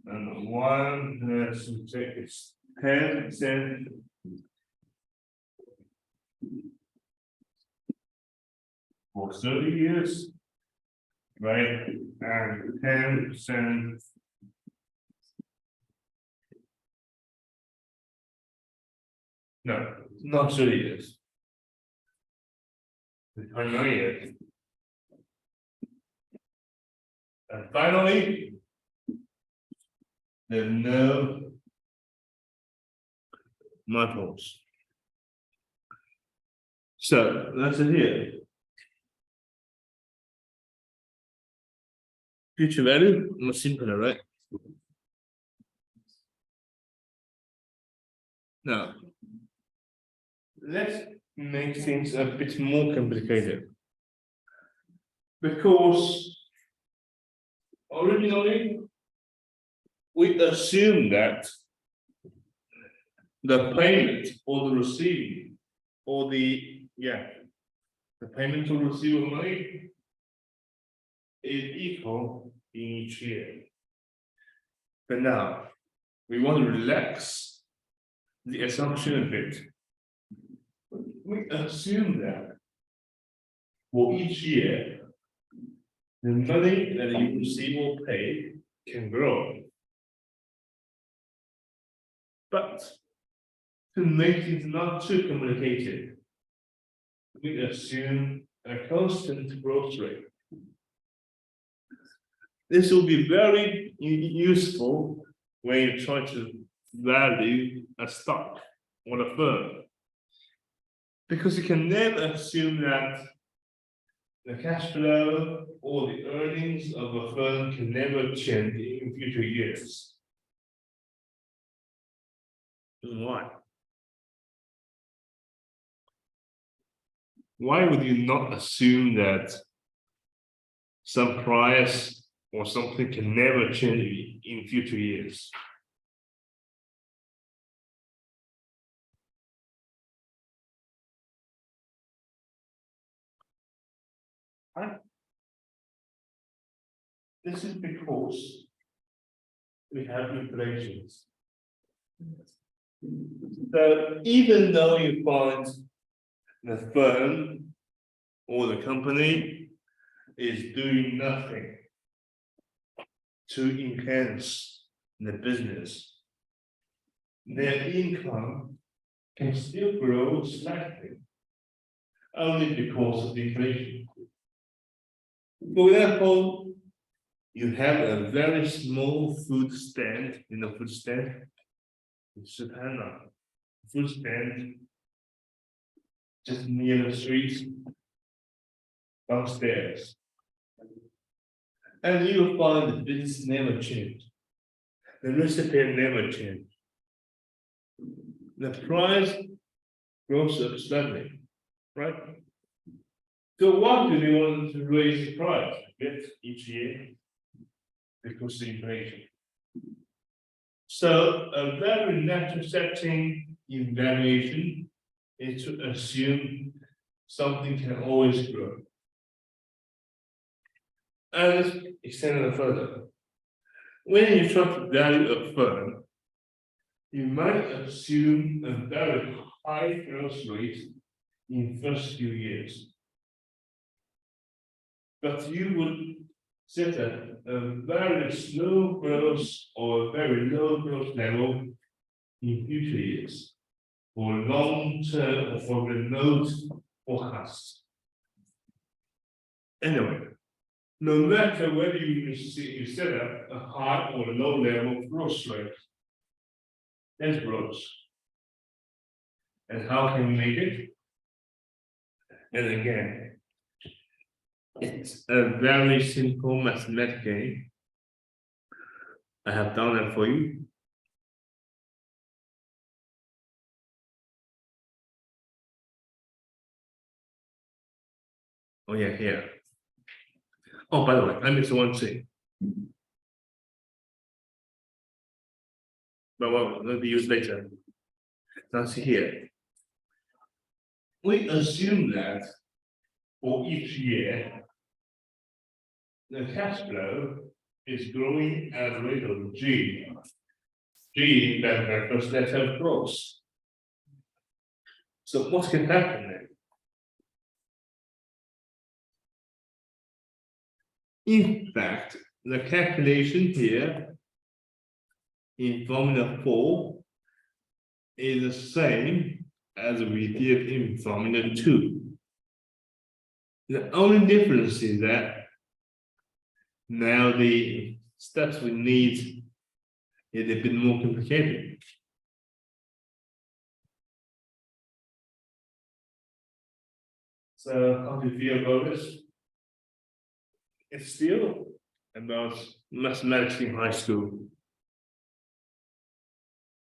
and 1 plus 6, 10% for 30 years, right? And 10%. No, not 30 years. 29 years. And finally, the no multiples. So that's it here. Future value, much simpler, right? Now, let's make things a bit more complicated. Because originally, we assume that the payment or the receiving or the payment to receive of money is equal in each year. But now we want to relax the assumption a bit. We assume that for each year, the money that you receive or pay can grow. But to make things not too complicated, we assume a constant growth rate. This will be very useful when you try to value a stock or a firm. Because you can never assume that the cash flow or the earnings of a firm can never change in future years. Why? Why would you not assume that some price or something can never change in future years? This is because we have inflations. So even though you find the firm or the company is doing nothing to enhance the business, their income can still grow slightly, only because of inflation. For example, you have a very small food stand in the food stand. It's Japan, food stand just near the street downstairs. And you will find the business never changed. The recipe never changed. The price grows up slightly, right? So why do they want to raise the price a bit each year? Because of inflation. So a very natural setting in valuation is to assume something can always grow. And let's extend it further. When you try to value a firm, you might assume a very high growth rate in first few years. But you would set a very slow growth or a very low growth level in future years for long-term or for remote forecasts. Anyway, no matter whether you set up a high or low level of growth rate, there's growth. And how can we make it? And again, it's a very simple mathematical game. I have done that for you. Oh yeah, here. Oh, by the way, I missed one thing. But well, will be used later. Now see here. We assume that for each year, the cash flow is growing at a rate of G. G that vector's letter of growth. So what can happen then? In fact, the calculation here in formula 4 is the same as we did in formula 2. The only difference is that now the steps we need is a bit more complicated. So how do you feel about this? It's still about mathematics in high school,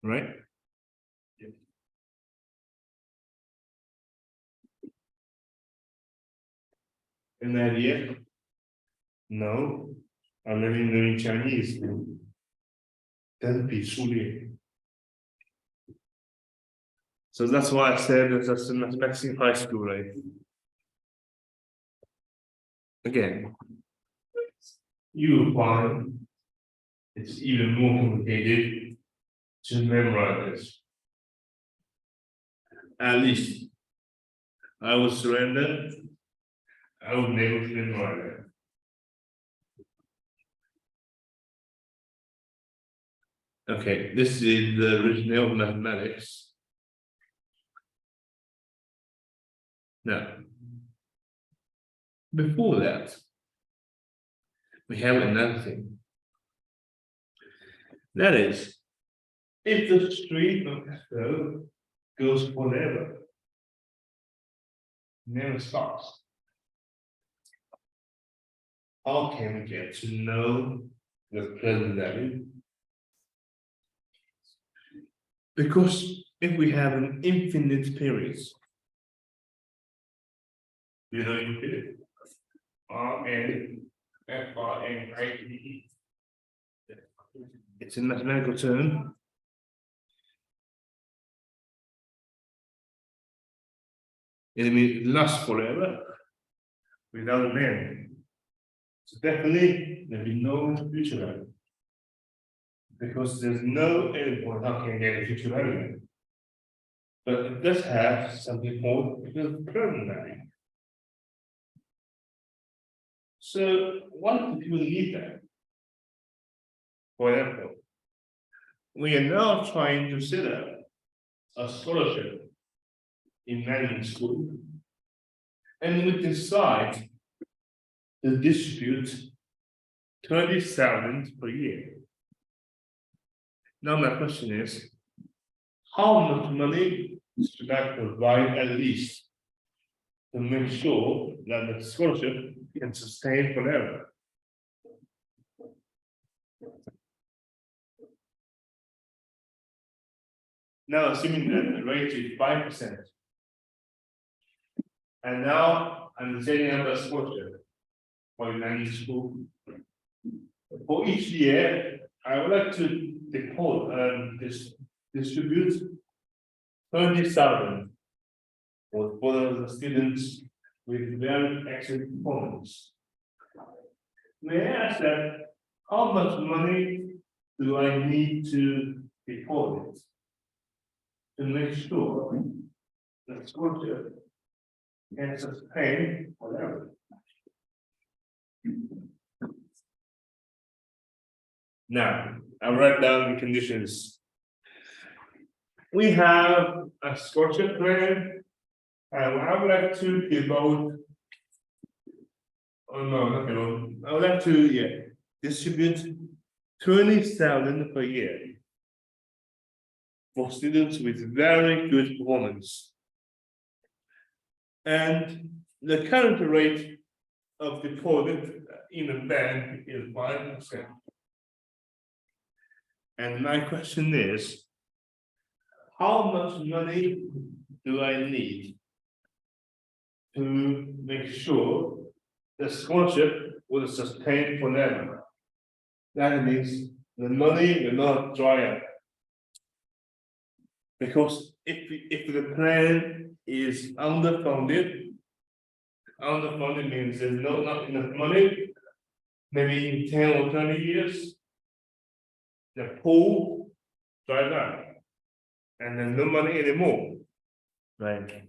right? Yeah. An idea? No, I'm learning Chinese. Then be So that's why I said that's mathematics in high school, right? Again, you find it's even more complicated to memorize this. At least I would surrender. I would never memorize it. Okay, this is the original mathematics. Now, before that, we have another thing. That is, if the stream of flow goes forever, never stops, how can we get to know the present value? Because if we have an infinite period, you know infinite, Rn, Frn, IE. It's a mathematical term. It means it lasts forever without an end. So definitely there'll be no future value. Because there's no end point how can you get a future value. But it does have something called the present value. So why do people need that? For example, we are now trying to set up a scholarship in management school, and we decide to distribute 20,000 per year. Now my question is, how much money should I provide at least to make sure that the scholarship can sustain forever? Now assuming that the rate is 5%. And now I'm setting up a scholarship for the management school. For each year, I would like to distribute 20,000 for the students with very excellent performance. May I ask that how much money do I need to deposit to make sure the structure can sustain whatever. Now, I write down the conditions. We have a structure plan, and I would like to devote. Oh no, not devote. I would like to distribute 20,000 per year for students with very good performance. And the current rate of deposit in the bank is 5%. And my question is, how much money do I need to make sure the scholarship will sustain forever? That means the money will not dry up. Because if the plan is underfunded means there's not enough money, maybe in 10 or 20 years, the pool dries up, and there's no money anymore. Right.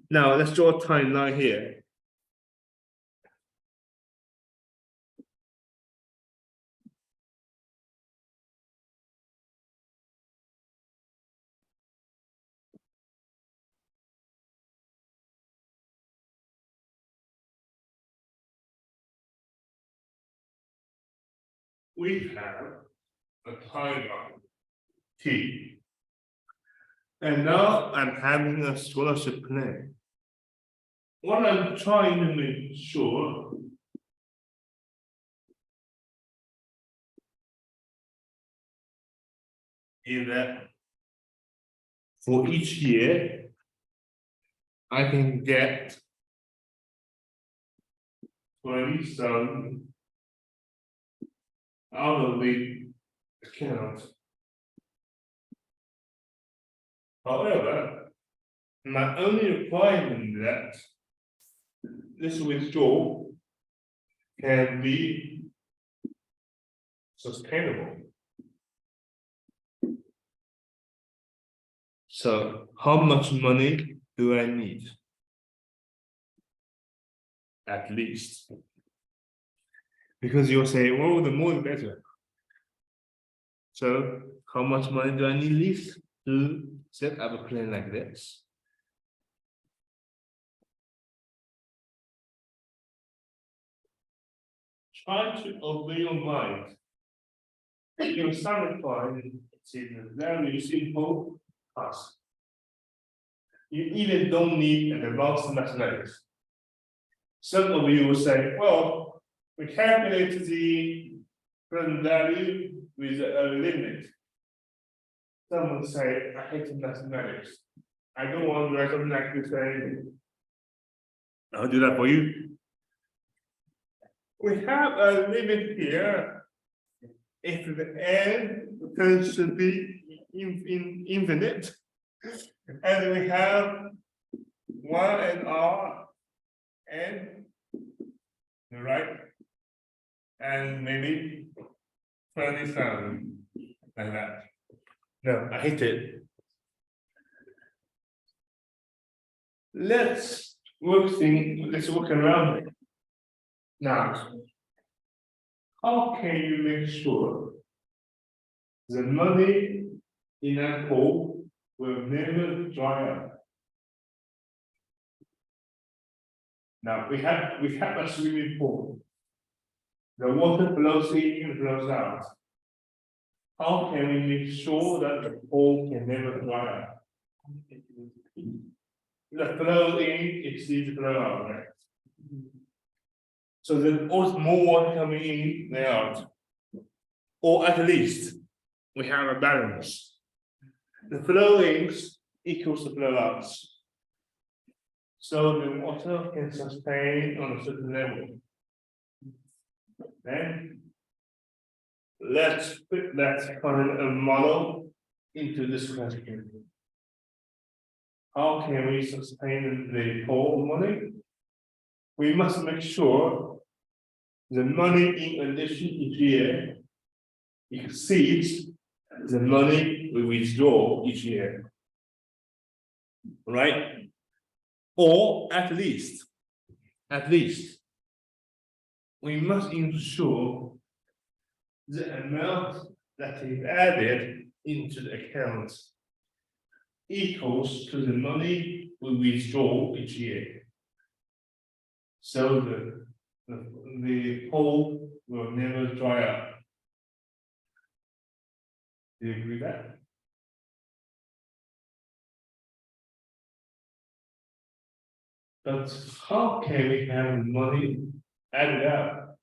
Now let's draw a timeline here. We have a timeline T. And now I'm having a scholarship plan. What I'm trying to make sure is that for each year, I can get 20,000 out of the account. However, my only requirement that this withdrawal can be sustainable. So how much money do I need? At least. Because you'll say, well, the more the better. So how much money do I need least to set up a plan like this? Try to obey your mind. Your standard point is a very simple task. You even don't need an advanced mathematics. Some of you will say, well, we calculate the present value with a limit. Some will say, I hate mathematics. I don't want to write something like this saying, I'll do that for you. We have a limit here. If the n tends to be infinite, and we have 1 and r and right, and maybe 20,000 like that. No, I hate it. Let's work around it. Now, how can you make sure the money in that pool will never dry up? Now we have a swimming pool. The water flows in and flows out. How can we make sure that the pool can never dry up? The flow in exceeds the flow out, right? So there's always more water coming in than out. Or at least we have a balance. The flow ins equals the flow outs. So the water can sustain on a certain level. Then let's put that kind of model into this question. How can we sustain the whole money? We must make sure the money in addition each year exceeds the money we withdraw each year. Right? Or at least, we must ensure the amount that is added into the account equals to the money we withdraw each year. So the hole will never dry up. Do you agree with that? But how can we have money added up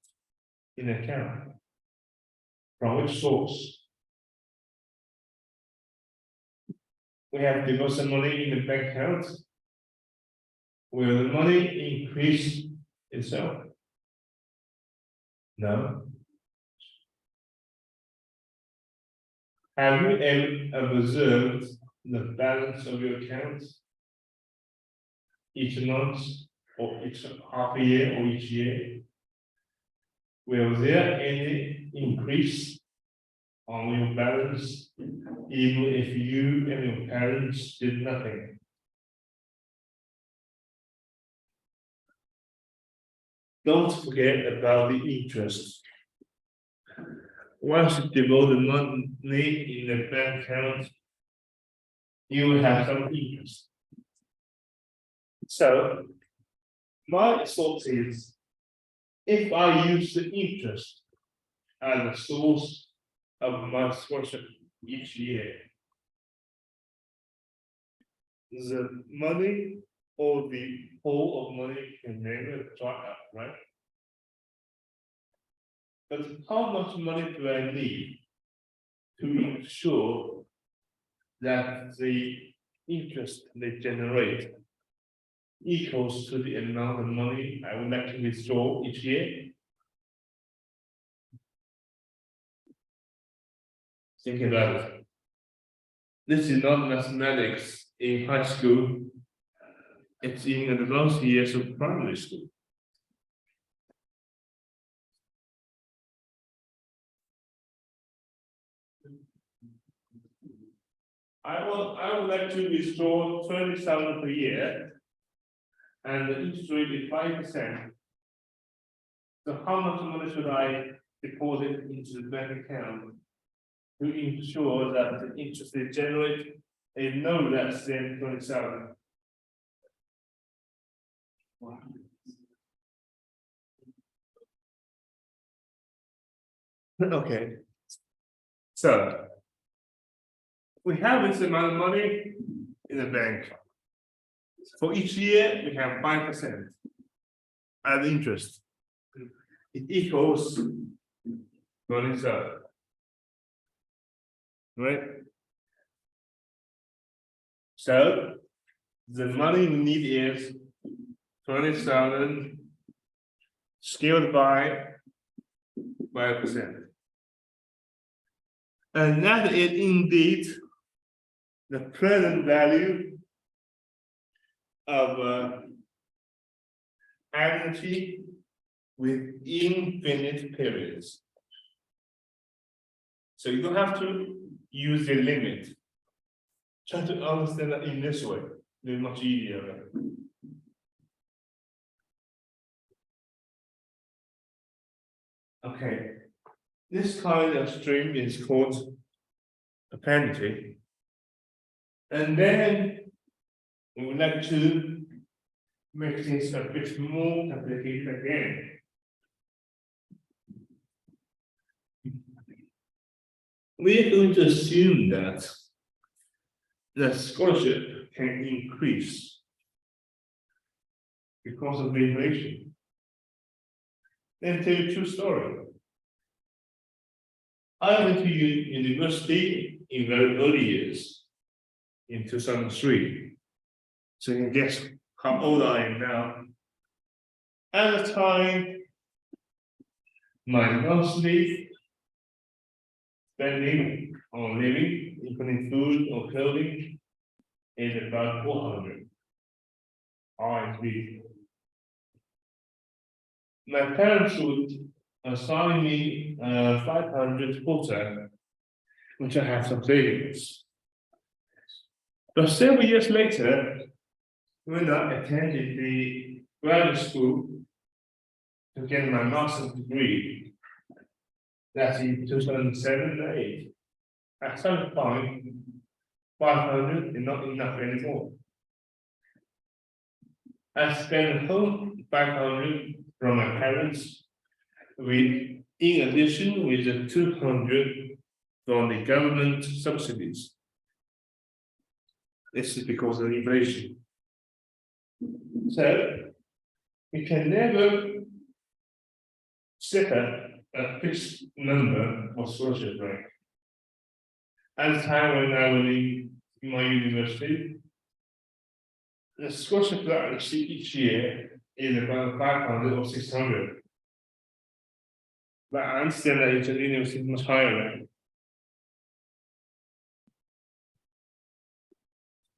in account? From which source? We have deposit money in the bank account. Will the money increase itself? No. Have you ever observed the balance of your account each month or each half a year or each year? Will there any increase on your balance even if you and your parents did nothing? Don't forget about the interest. Once you devote the money in the bank account, you will have some interest. So, my thought is, if I use the interest as a source of my scholarship each year, the money or the whole of money can never dry up, right? But how much money do I need to ensure that the interest they generate equals to the amount of money I would like to withdraw each year? Think about it. This is not mathematics in high school. It's in the advanced years of primary school. I would like to withdraw 20,000 per year, and the interest rate is 5%. So how much money should I deposit into the bank account to ensure that the interest they generate is no less than 20,000? Okay. So we have this amount of money in the bank. For each year, we have 5% as interest. It equals 27. Right? So the money we need is 20,000 scaled by 5%. And that is indeed the present value of annuity with infinite periods. So you don't have to use the limit. Try to understand that in this way. It's much easier. Okay. This kind of stream is called a penalty. And then we would like to make things a bit more complicated again. We are going to assume that the scholarship can increase because of the inflation. Then tell you a true story. I went to university in very early years, in 2003. So you can guess how old I am now. At the time, my monthly spending on living, including food or clothing, is about 400 RMB. My parents would assign me 500 full time which I have some savings. But several years later, when I attended the graduate school to get my master's degree, that's in 2007-8, at some point, 500 is not enough anymore. I spent home 500 from my parents, with in addition with the 200 from the government subsidies. This is because of inflation. So we can never set a fixed number for scholarship rate. At the time when I was in my university, the scholarship that I receive each year is about 500 or 600. But I understand that it's a university much higher than.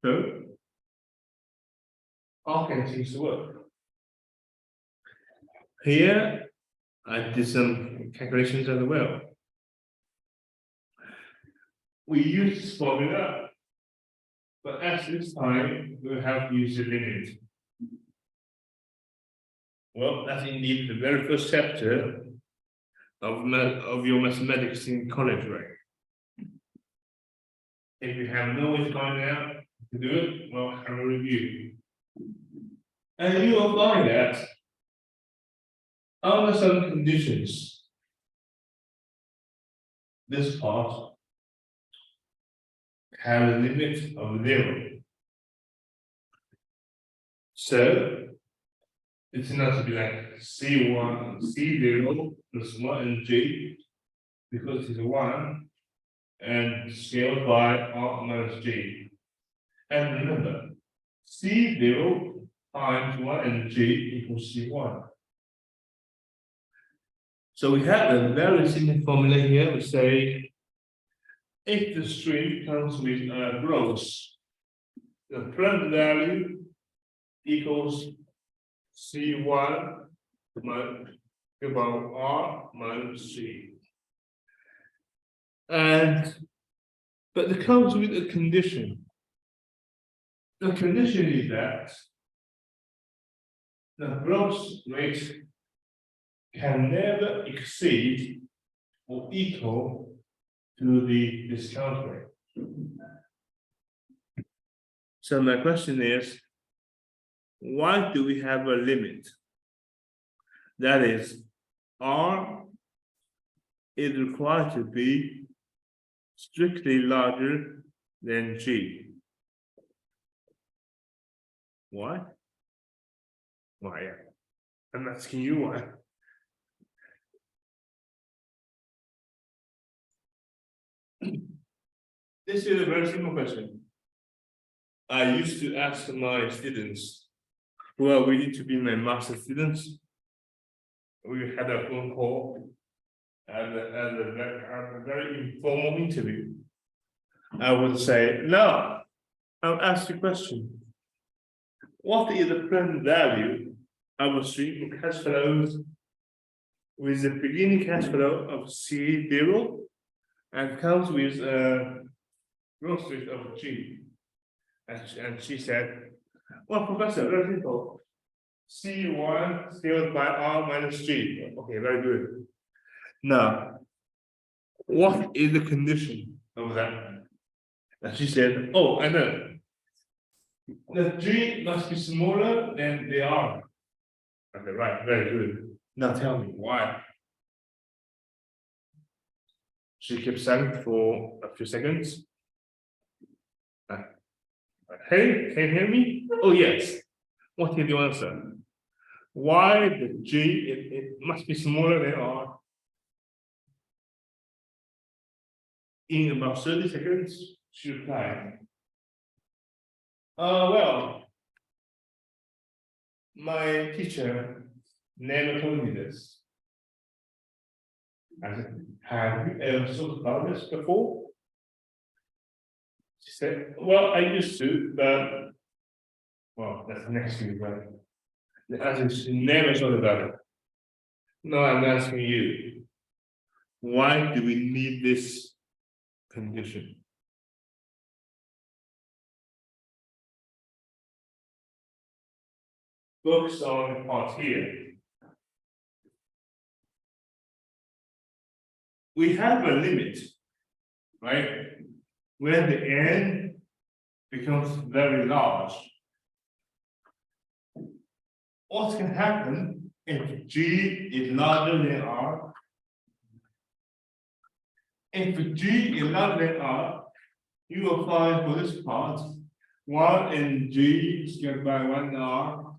So, how can things work? Here, I did some calculations as well. We use this formula, but at this time, we have to use the limit. Well, that's indeed the very first chapter of your mathematics in college, right? If you have no way to find out to do it, well, have a review. And you will find that under some conditions, this part has a limit of 0. So it's not to be like C1, C0 plus 1 and G, because it's 1 and scaled by R minus G. And remember, C0 times 1 and G equals C1. So we have a very simple formula here. We say if the string comes with a growth, the present value equals C1 about R minus G. But it comes with a condition. The condition is that the growth rate can never exceed or equal to the discount rate. So my question is, why do we have a limit? That is, R is required to be strictly larger than G. Why? Why? I'm asking you why. This is a very simple question. I used to ask my students who are willing to be my master students. We had a phone call and a very informal interview. I would say, no, I'll ask you a question. What is the present value of a string of cash flows with the beginning cash flow of C0 and comes with a growth rate of G? And she said, well, Professor, very simple. C1 scaled by R minus G. Okay, very good. Now, what is the condition of that? And she said, oh, I know. The G must be smaller than the R. Okay, right, very good. Now tell me why. She kept silent for a few seconds. Hey, can you hear me? Oh, yes. What is the answer? Why the G, it must be smaller than R? In about 30 seconds, she replied, well, my teacher never told me this. I said, have you ever thought about this before? She said, well, I used to, but, well, that's next week, right? I said, she never thought about it. No, I'm asking you, why do we need this condition. Focus on the part here. We have a limit, right? When the n becomes very large. What can happen if G is larger than R? If G is larger than R, you will find for this part, 1 and G squared by 1R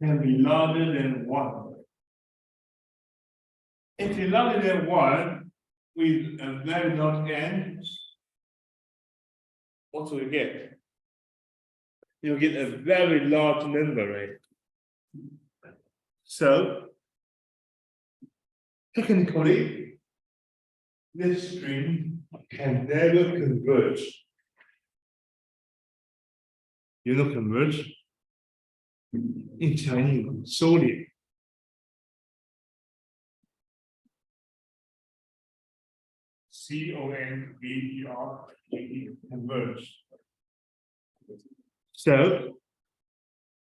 can be larger than 1. If it's larger than 1 with a very large n, what will you get? You'll get a very large number, right? So, technically, this string can never converge. You know, converge in Chinese solely. C-O-N-V-E-R-G-E, converge. So,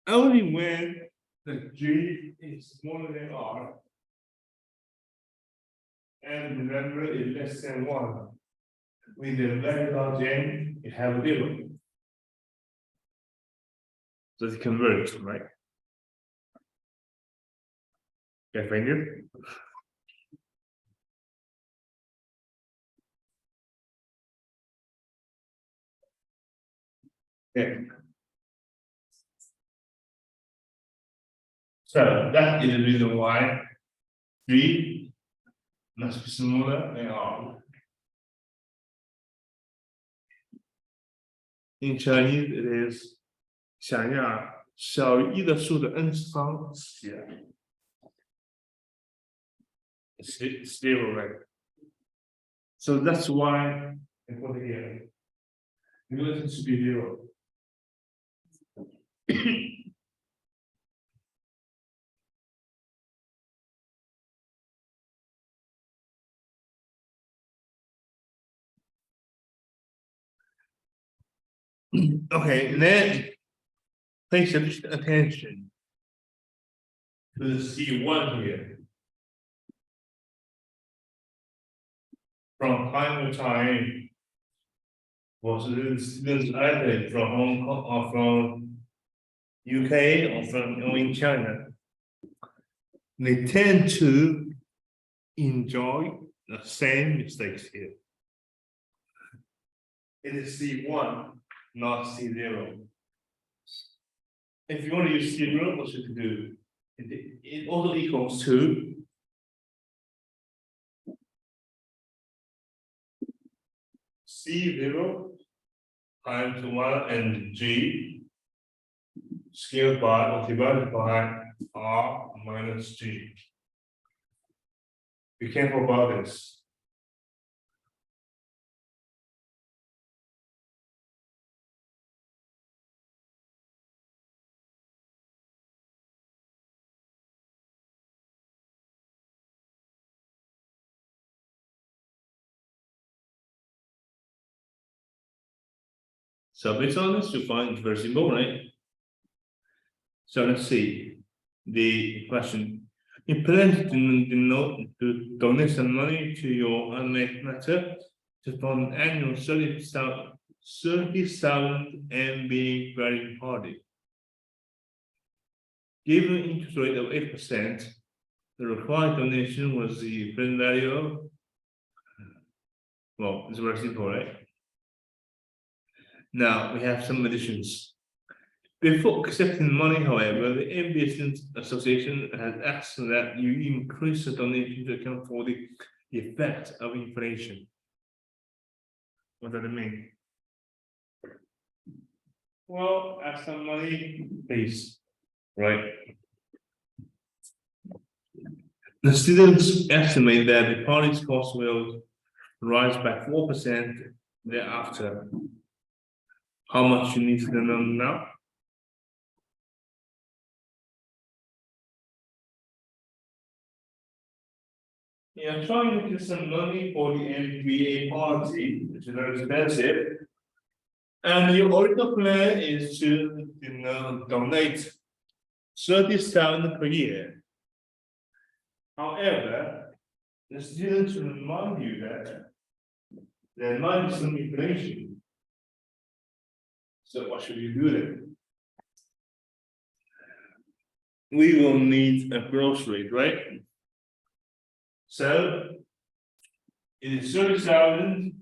only when the G is smaller than R and the number is less than 1, with a very large n, you have a 0. So it converge, right? Can I find it? Okay. So that is the reason why G must be smaller than R. In Chinese, it is 想要小于1的数的 n 次方写 stable, right? So that's why I put it here. Because it should be 0. Okay, then pay sufficient attention to the C1 here. From time to time, was students either from Hong Kong or from UK or in China, they tend to enjoy the same mistakes here. It is C1, not C0. If you want to use C0, what should you do? It also equals to C0 times 1 and G scaled by or divided by R minus G. Be careful about this. So based on this, you find it very simple, right? So let's see the question. You plan to donate some money to your unmet matter to fund an annual 30,000 MB grading party. Given an interest rate of 8%, the required donation was the present value of, well, it's very simple, right? Now we have some additions. Before accepting money, however, the MBA Association has asked that you increase the donation to account for the effect of inflation. What does it mean? Well, ask some money, please, right? The students estimate that the party's cost will rise by 4% thereafter. How much you need to know now? you're trying to get some money for the MBA party, which is very expensive. And your original plan is to, donate 30,000 per year. However, the students remind you that there might be some inflation. So what should you do then? We will need a growth rate, right? So it is 30,000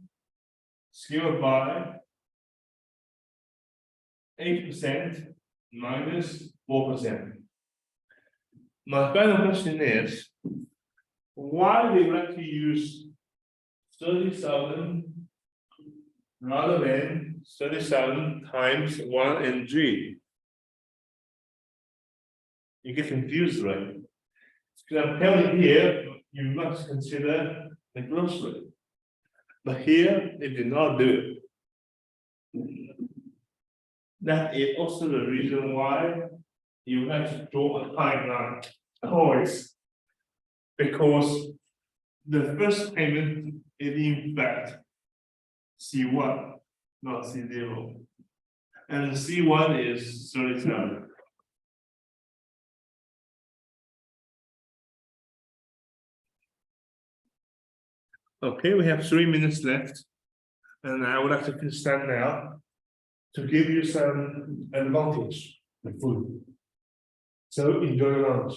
scaled by 8% minus 4%. My final question is, why do you like to use 30,000 rather than 30,000 times 1 and 3? You get confused, right? Because I'm telling you here, you must consider the growth rate. But here, it did not do it. That is also the reason why you have to draw a timeline always. Because the first payment is in fact C1, not C0. And C1 is 30,000. Okay, we have 3 minutes left. And I would like to stand now to give you some advantage with food. So enjoy your lunch.